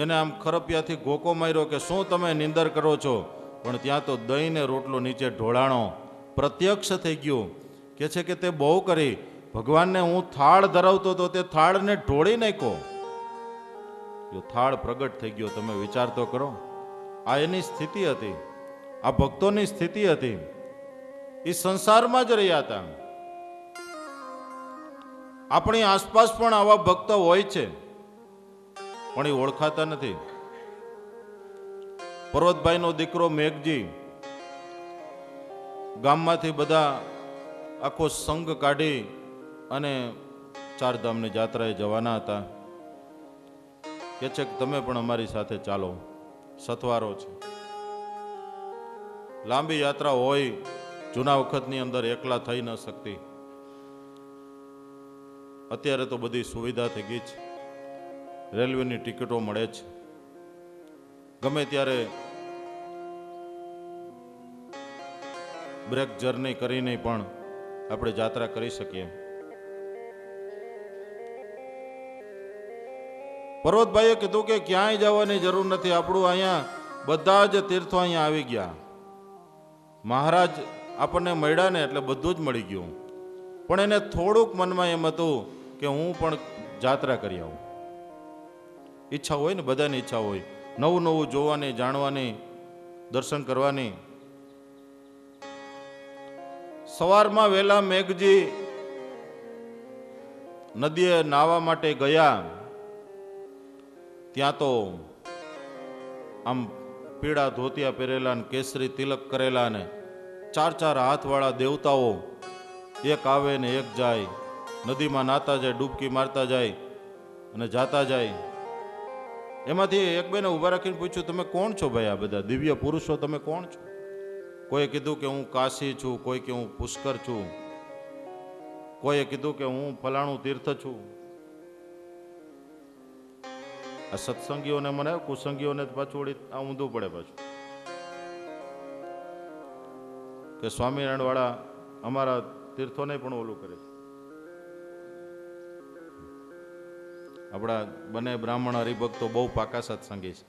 એને આમ ખરપિયાથી ગોકો માર્યો કે શું તમે નિંદર કરો છો? પણ ત્યાં તો દહીં ને રોટલો નીચે ઢોળાણો પ્રત્યક્ષ થઈ ગયું. કે છે કે તે બહુ કરી, ભગવાનને હું થાળ ધરાવતો હતો તે થાળને ઢોળી નાખ્યો. થાળ પ્રગટ થઈ ગયો. તમે વિચાર તો કરો, આ એની સ્થિતિ હતી, આ ભક્તોની સ્થિતિ હતી. એ સંસારમાં જ રહ્યા હતા. આપણી આસપાસ પણ આવા ભક્તો હોય છે, પણ એ ઓળખાતા નથી. પર્વતભાઈનો દીકરો મેઘજી ગામમાંથી બધા આખો સંઘ કાઢી અને ચારધામની જાત્રાએ જવાના હતા. કે છે કે તમે પણ અમારી સાથે ચાલો, સથવારો છે. લાંબી યાત્રા હોય, જૂના વખતની અંદર એકલા થઈ ન શકતી. અત્યારે તો બધી સુવિધા થઈ ગઈ છે, રેલવેની ટિકિટો મળે છે, ગમે ત્યારે બ્રેક જર્ની કરીને પણ આપણે જાત્રા કરી શકીએ. પર્વતભાઈએ કીધું કે ક્યાંય જવાની જરૂર નથી, આપણું અહીંયા બધા જ તીર્થો અહીંયા આવી ગયા. મહારાજ આપણને મળ્યા ને એટલે બધું જ મળી ગયું. પણ એને થોડુંક મનમાં એમ હતું કે હું પણ જાત્રા કરી આવું. ઈચ્છા હોય ને, બધાની ઈચ્છા હોય નવું નવું જોવાની, જાણવાની, દર્શન કરવાની. સવારમાં વહેલા મેઘજી નદીએ નાહવા માટે ગયા ત્યાં તો આમ પીળા ધોતિયા પહેરેલા ને કેસરી તિલક કરેલા ને 4 હાથવાળા દેવતાઓ એક આવે ને એક જાય, નદીમાં નાતા જાય, ડૂબકી મારતા જાય અને જાતા જાય. એમાંથી એક બેને ઊભા રાખીને પૂછ્યું, તમે કોણ છો ભાઈ? આ બધા દિવ્ય પુરુષો તમે કોણ છો? કોઈએ કીધું કે હું કાશી છું, કોઈ કે હું પુષ્કર છું, કોઈએ કીધું કે હું ફલાણું તીર્થ છું. આ સત્સંગીઓને મને, કુસંગીઓને પાછું વળી આ ઊંધું પડે પાછું કે સ્વામિનારાયણ વાળા અમારા તીર્થોને પણ ઓલું કરે છે. આપણા બંને બ્રાહ્મણ હરિભક્તો બહુ પાકા સત્સંગી છે,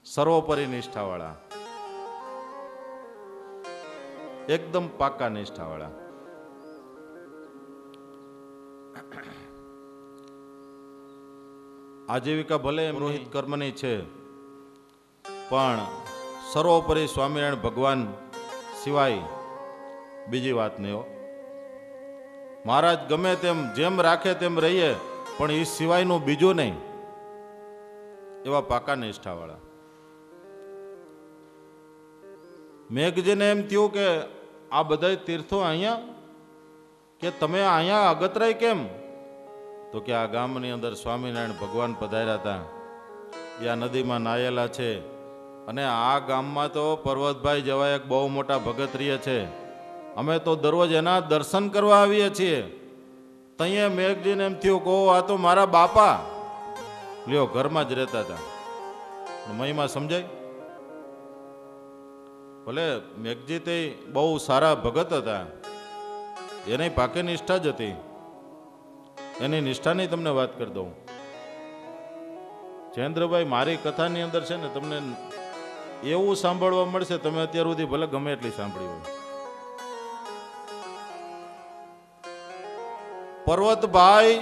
સર્વોપરી નિષ્ઠાવાળા, એકદમ પાકા નિષ્ઠાવાળા. આજીવિકા ભલે રોહિત કર્મની છે, પણ સર્વોપરી સ્વામિનારાયણ ભગવાન સિવાય બીજી વાત નહીં હો. મહારાજ ગમે તેમ જેમ રાખે તેમ રહીએ, પણ એ સિવાયનું બીજું નહીં, એવા પાકા નિષ્ઠાવાળા. મેઘજીને એમ થયું કે આ બધા તીર્થો અહીંયા, કે તમે અહીંયા અગતરાય કેમ? તો કે આ ગામની અંદર સ્વામિનારાયણ ભગવાન પધાર્યા હતા, એ આ નદીમાં નાયેલા છે, અને આ ગામમાં તો પર્વતભાઈ જેવા એક બહુ મોટા ભગત રહે છે, અમે તો દરરોજ એના દર્શન કરવા આવીએ છીએ. તઈએ મેઘજીને એમ થયું કહો આ તો મારા બાપા, લ્યો ઘરમાં જ રહેતા હતા. મહિમા સમજાય? ભલે મેઘજી તે બહુ સારા ભગત હતા, એની પાકે નિષ્ઠા જ હતી. એની નિષ્ઠાની તમને વાત કરી દઉં. જયેન્દ્રભાઈ, મારી કથાની અંદર છે ને તમને એવું સાંભળવા મળશે, તમે અત્યાર સુધી ભલે ગમે એટલી સાંભળી હોય. પર્વતભાઈ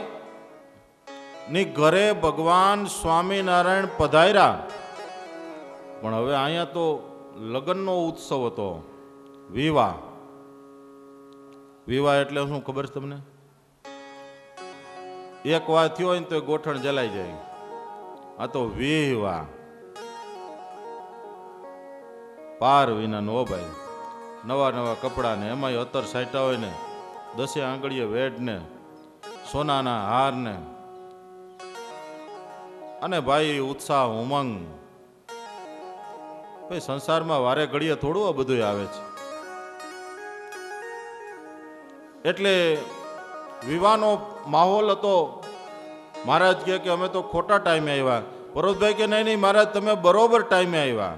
ની ઘરે ભગવાન સ્વામિનારાયણ પધાર્યા, પણ હવે અહીંયા તો લગ્નનો ઉત્સવ હતો, વિવાહ. વિવાહ એટલે શું ખબર છે તમને? એક વાર થયો હોય ને તો ગોઠણ જલાઈ જાય. આ તો વિવાહ, પાર વિના નો ભાઈ. નવા નવા કપડા ને એમાંય અત્તર સાઈટા હોય ને, 10 આંગળીએ વેડ ને સોનાના હાર ને, અને ભાઈ ઉત્સાહ ઉમંગ. ભાઈ સંસારમાં વારે ઘડીએ થોડું આ બધું આવે છે. એટલે વિવાહનો માહોલ હતો. મહારાજ કહે કે અમે તો ખોટા ટાઈમે આવ્યા. પર્વતભાઈ કે નહીં મહારાજ, તમે બરોબર ટાઈમે આવ્યા.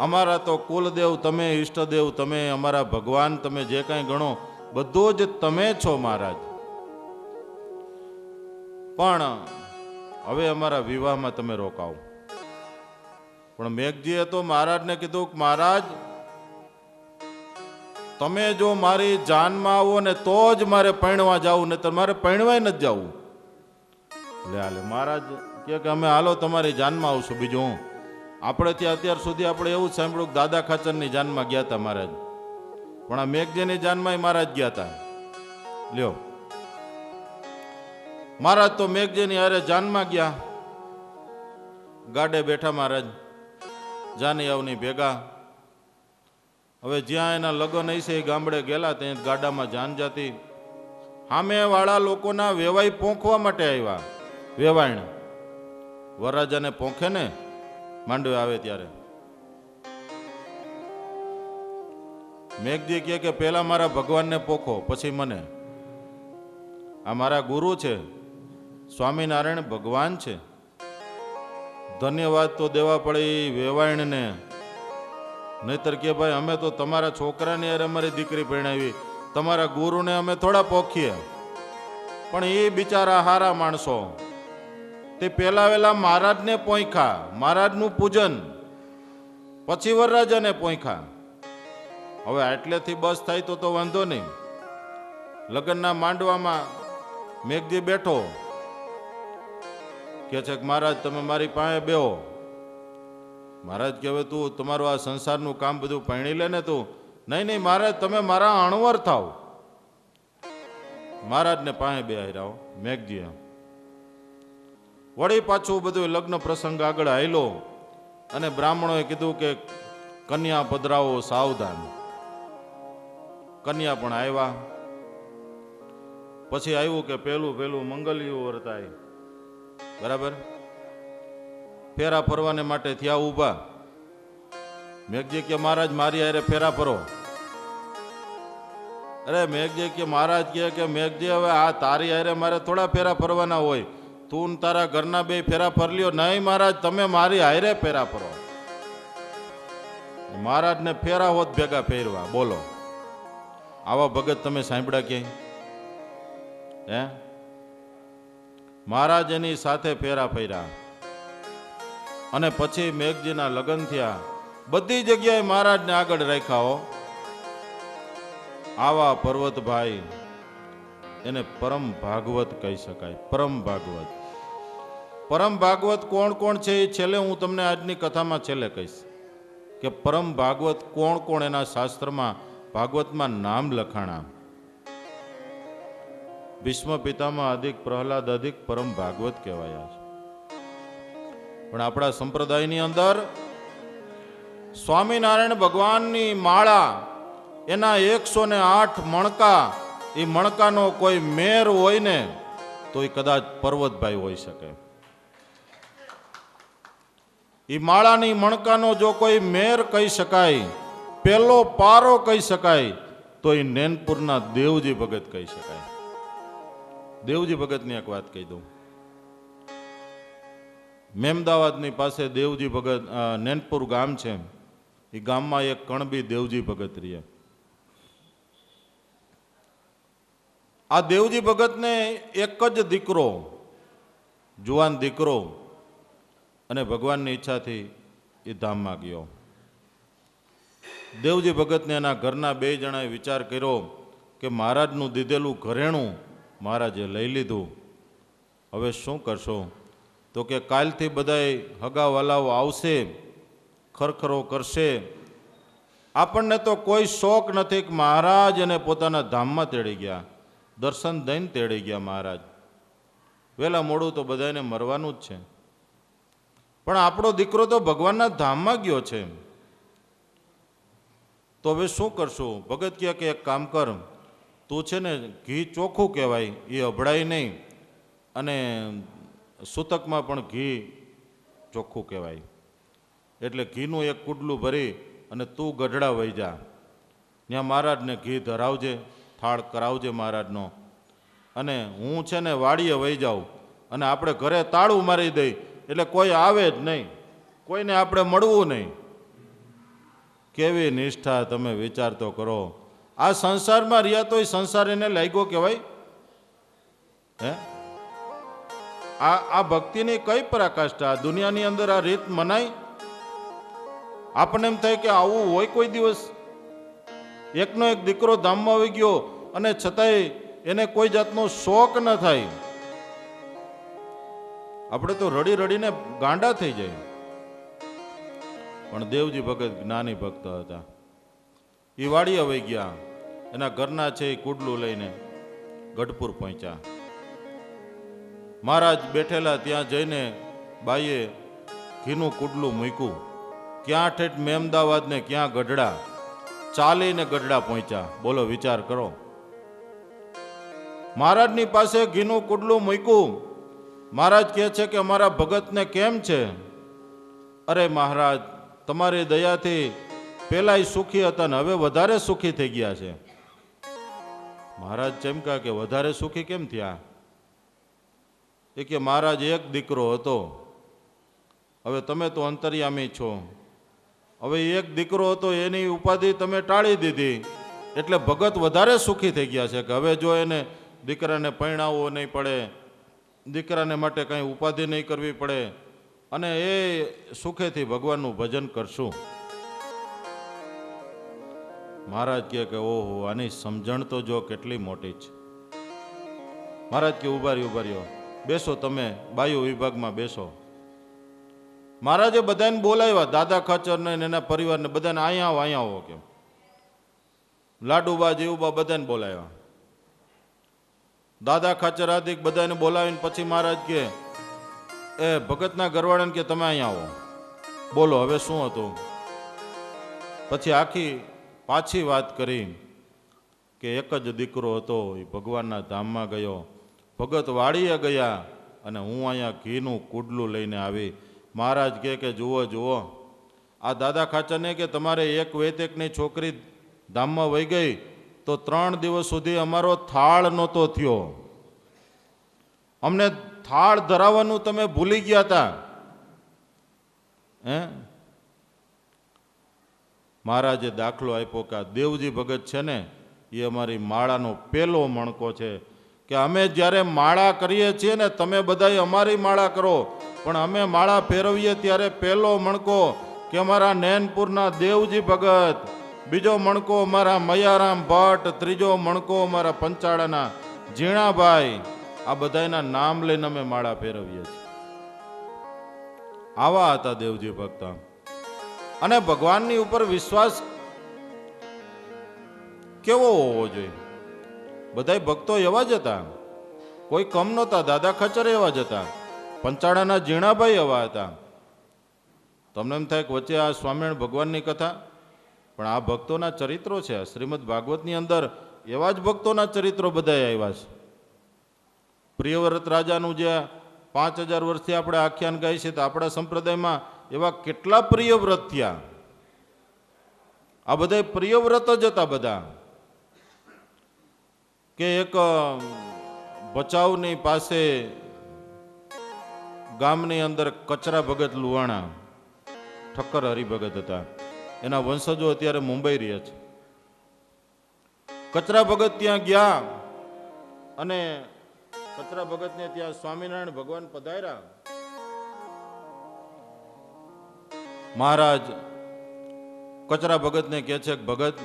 અમારા તો કુલદેવ તમે, ઈષ્ટદેવ તમે, અમારા ભગવાન તમે, જે કાંઈ ગણો બધું જ તમે છો મહારાજ. પણ હવે અમારા વિવાહમાં તમે રોકાવો. પણ મેઘજીએ તો મહારાજને કીધું કે મહારાજ, તમે જો મારી જાનમાં આવો ને તો જ મારે પરણવા જવું, ને તમારે પરણવાય નથી જવું. લે હાલે મહારાજ કે અમે હાલો તમારી જાનમાં આવશું. બીજું આપણે ત્યાં અત્યાર સુધી આપણે એવું સાંભળ્યું કે દાદા ખાચરની જાનમાં ગયા હતા મહારાજ, પણ આ મેઘજીની જાનમાં મહારાજ ગયા હતા. લ્યો, મહારાજ તો મેઘજીની હારે જાનમાં ગયા, ગાડે બેઠા મહારાજ, જાની આવની ભેગા. હવે જ્યાં એના લગ્ન હશે એ ગામડે ગયેલા, ત્યાં ગાડામાં જાન જાતી. સામે વાળા લોકોના વેવાઈ પોંખવા માટે આવ્યા. વેવાણ વરરાજાને પોંખે ને માંડવે આવે ત્યારે. મેઘજી કહે કે પેલા મારા ભગવાનને પોખો, પછી મને. આ મારા ગુરુ છે, સ્વામિનારાયણ ભગવાન છે. ધન્યવાદ તો દેવા પડે વેવાણને. નહીતર કે ભાઈ અમે તો તમારા છોકરાની યાર અમારી દીકરી પરણાવી, તમારા ગુરુને અમે થોડા પોખીએ. પણ એ બિચારા હારા માણસો, તે પેલા વેલા મહારાજને પોંખ્યા, મહારાજનું પૂજન, પછી વરરાજાને પોંખ્યા. હવે આટલેથી બસ થાય તો વાંધો નહીં. લગ્નના માંડવામાં મેઘજી બેઠો, કે છે કે મહારાજ તમે મારી પાસે બેહો. મહારાજ કે હવે તું તમારું આ સંસારનું કામ બધું પરણી લે ને તું. નહીં મહારાજ તમે મારા અણવર થાવ. મહારાજને પાસે બે હાર્યા મેઘજીએ. વળી પાછું બધું લગ્ન પ્રસંગ આગળ હાલ્યો અને બ્રાહ્મણોએ કીધું કે કન્યા પધરાવો સાવધાન. કન્યા પણ આવ્યા. પછી આવ્યું કે પેલું મંગલિયું વર્તાય, બરાબર. ફેરા ફરવાને માટે થયા ઊભા. મેઘજી કે મહારાજ મારી હારે ફેરા ફરો. અરે મેઘજી કે મહારાજ કે મેઘજી હવે આ તારી હારે મારે થોડા ફેરા ફરવાના હોય, તું તારા ઘરના બે ફેરા ફરલ્યો. નહીં મહારાજ, તમે મારી હારે ફેરા ફરો. મહારાજને ફેરા હોત ભેગા ફેરવા. બોલો, આવા ભગત તમે સાંભળ્યા ક્યાંય? હે? મહારાજ એની સાથે ફેરા ફર્યા અને પછી મેઘજીના લગ્ન થયા. બધી જગ્યાએ મહારાજને આગળ રાખ્યા હો. આવા પર્વતભાઈ, એને પરમ ભાગવત કહી શકાય. પરમ ભાગવત. પરમ ભાગવત કોણ કોણ છે એ છેલ્લે હું તમને આજની કથામાં છેલ્લે કહીશ કે પરમ ભાગવત કોણ કોણ એના શાસ્ત્રમાં ભાગવતમાં નામ લખાણા. ભીષ્મ પિતામાં અધિક પ્રહલાદ અધિક પરમ ભાગવત કહેવાયા છે. પણ આપણા સંપ્રદાયની અંદર સ્વામિનારાયણ ભગવાનની માળા, એના 108 મણકા, એ મણકાનો કોઈ મેર હોય ને તો એ કદાચ પર્વતભાઈ હોઈ શકે. એ માળાની મણકાનો જો કોઈ મેર કહી શકાય, પેલો પારો કહી શકાય, તો એ નેનપુરના દેવજી ભગત કહી શકાય. દેવજી ભગતની એક વાત કહી દઉં. મેમદાવાદની પાસે દેવજી ભગત નેનપુર ગામ છે. એ ગામમાં એક કણબી દેવજી ભગત રહે. આ દેવજી ભગતને એક જ દીકરો, જુવાન દીકરો, અને ભગવાનની ઈચ્છાથી એ ધામમાં ગયો. દેવજી ભગતને એના ઘરના 2 જણાએ વિચાર કર્યો કે મહારાજનું દીધેલું ઘરેણું મહારાજે લઈ લીધું, હવે શું કરશો? તો કે કાલથી બધાય હગાવાલાઓ આવશે, ખરખરો કરશે. આપણને તો કોઈ શોખ નથી કે મહારાજ એને પોતાના ધામમાં તેડી ગયા, દર્શન દઈને તેડી ગયા મહારાજ. વહેલા મોડું તો બધાને મરવાનું જ છે, પણ આપણો દીકરો તો ભગવાનના ધામમાં ગયો છે, તો હવે શું કરશું? ભગત કહે કે એક કામ કર, તું છે ને ઘી ચોખ્ખું કહેવાય, એ અભડાય નહીં, અને સૂતકમાં પણ ઘી ચોખ્ખું કહેવાય. એટલે ઘીનું એક કુડલું ભરી અને તું ગઢડા વહી જા, ત્યાં મહારાજને ઘી ધરાવજે, થાળ કરાવજે મહારાજનો, અને હું છે ને વાડીએ વહી જાઉં, અને આપણે ઘરે તાળું મારી દઈ, એટલે કોઈ આવે જ નહીં, કોઈને આપણે મળવું નહીં. કેવી નિષ્ઠા, તમે વિચાર તો કરો. આ સંસારમાં રહ્યા તો એ સંસાર એને લાગ્યો કહેવાય? હે? આ ભક્તિની કઈ પરાકાષ્ઠા? દુનિયાની અંદર આ રીત મનાય? આપણને એમ થાય કે આવું હોય કોઈ દિવસ? એકનો એક દીકરો ધામમાં આવી ગયો અને છતાંય એને કોઈ જાતનો શોક ન થાય. આપણે તો રડી રડીને ગાંડા થઈ જાય. પણ દેવજી ભગત જ્ઞાની ભક્ત હતા. એ વાડી આવી ગયા, એના ઘરના છે એ કુડલું લઈને ગઢપુર પહોંચ્યા. મહારાજ બેઠેલા ત્યાં જઈને બાઈએ ઘીનું કુડલું મૂક્યું. ક્યાં ઠેઠ મેમદાવાદ ને ક્યાં ગઢડા, ચાલીને ગઢડા પહોંચ્યા. બોલો, વિચાર કરો. મહારાજની પાસે ઘીનું કુડલું મૂક્યું. મહારાજ કહે છે કે અમારા ભગતને કેમ છે? અરે મહારાજ, તમારી દયાથી પેલા સુખી હતા ને હવે વધારે સુખી થઈ ગયા છે. મહારાજ ચમકા કે વધારે સુખી કેમ થયા? એ કે મહારાજ એક દીકરો હતો, હવે તમે તો અંતર્યામી છો, હવે એક દીકરો હતો એની ઉપાધિ તમે ટાળી દીધી, એટલે ભગત વધારે સુખી થઈ ગયા છે કે હવે જો એને દીકરાને પરણાવવો નહીં પડે, દીકરાને માટે કંઈ ઉપાધિ નહીં કરવી પડે, અને એ સુખેથી ભગવાનનું ભજન કરશું. મહારાજ કહે કે ઓહો, આની સમજણ તો જો કેટલી મોટી છે. મહારાજ કે ઉભા રહ્યો, બેસો, તમે બાયુ વિભાગમાં બેસો. મહારાજે બધાને બોલાવ્યા, દાદા ખચરને એના પરિવારને બધાને અહીંયા આવો કેમ, લાડુબા જેવુબા બધાને બોલાવ્યા. દાદા ખાચર આદિક બધાને બોલાવીને પછી મહારાજ કે એ ભગતના ઘરવાળાને કે તમે અહીંયા આવો, બોલો હવે શું હતું. પછી આખી પાછી વાત કરી કે એક જ દીકરો હતો, એ ભગવાનના ધામમાં ગયો, ભગત વાડીએ ગયા અને હું અહીંયા ઘીનું કુડલું લઈને આવી. મહારાજ કે જુઓ જુઓ, આ દાદા ખાચરને કે તમારે એક વેતેકની છોકરી ધામમાં વહી ગઈ તો 3 દિવસ સુધી અમારો થાળ નહોતો થયો, અમને થાળ ધરાવવાનું તમે ભૂલી ગયા હતા. મહારાજે દાખલો આપ્યો કે આ દેવજી ભગત છે ને એ અમારી માળાનો પહેલો મણકો છે, કે અમે જ્યારે માળા કરીએ છીએ ને તમે બધાય અમારી માળા કરો, પણ અમે માળા ફેરવીએ ત્યારે પહેલો મણકો કે અમારા નૈનપુરના દેવજી ભગત, બીજો મણકો અમારા મયારામ ભટ્ટ, ત્રીજો મણકો અમારા પંચાળાના ઝીણાભાઈ, આ બધાના નામ લઈને અમે માળા ફેરવીએ છીએ. આવા હતા દેવજી ભક્ત. અને ભગવાનની ઉપર વિશ્વાસ કેવો હોવો જોઈએ? બધાય ભક્તો એવા જ હતા, કોઈ કમ નહોતા. દાદા ખચર એવા જ હતા, પંચાળાના ઝીણાભાઈ એવા હતા. તમને એમ થાય કે વચ્ચે આ સ્વામિનારાયણ ભગવાનની કથા, પણ આ ભક્તોના ચરિત્રો છે. શ્રીમદ ભાગવતની અંદર એવા જ ભક્તોના ચરિત્રો બધા આવ્યા છે. પ્રિયવ્રત રાજાનું જે 5000 વર્ષથી આપણે આખ્યાન ગાય છે, તો આપણા સંપ્રદાયમાં એવા કેટલા પ્રિયવ્રત થયા. આ બધા પ્રિયવ્રત જ હતા બધા. કે એક ભચાઉની પાસે ગામની અંદર કચરા ભગત લુવાણા ઠક્કર હરિભગત હતા, એના વંશજો અત્યારે મુંબઈ રહે છે. કચરા ભગત ત્યાં ગયા અને કચરા ભગતને ત્યાં સ્વામિનારાયણ ભગવાન પધાર્યા. મહારાજ કચરા ભગતને કહે છે કે ભગત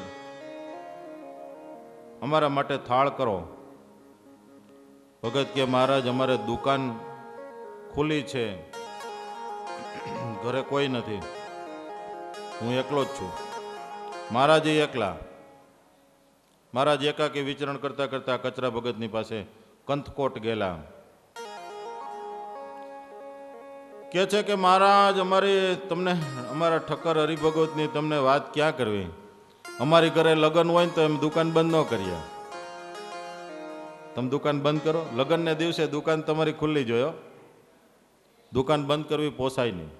અમારા માટે થાળ કરો. ભગત કે મહારાજ અમારે દુકાન ખુલ્લી છે, ઘરે કોઈ નથી, હું એકલો જ છું. મહારાજ એકલા. મહારાજ એકાકી વિચરણ કરતા કરતા કચરા ભગતની પાસે કંથકોટ ગયેલા. કે છે કે મહારાજ તમને અમારા ઠક્કર હરિભગતની તમને વાત ક્યાં કરવી, અમારી ઘરે લગ્ન હોય ને તો એમ દુકાન બંધ ન કરીએ. તમે દુકાન બંધ કરો, લગ્નને દિવસે દુકાન તમારી ખુલ્લી જોયો, દુકાન બંધ કરવી પોસાય નહીં.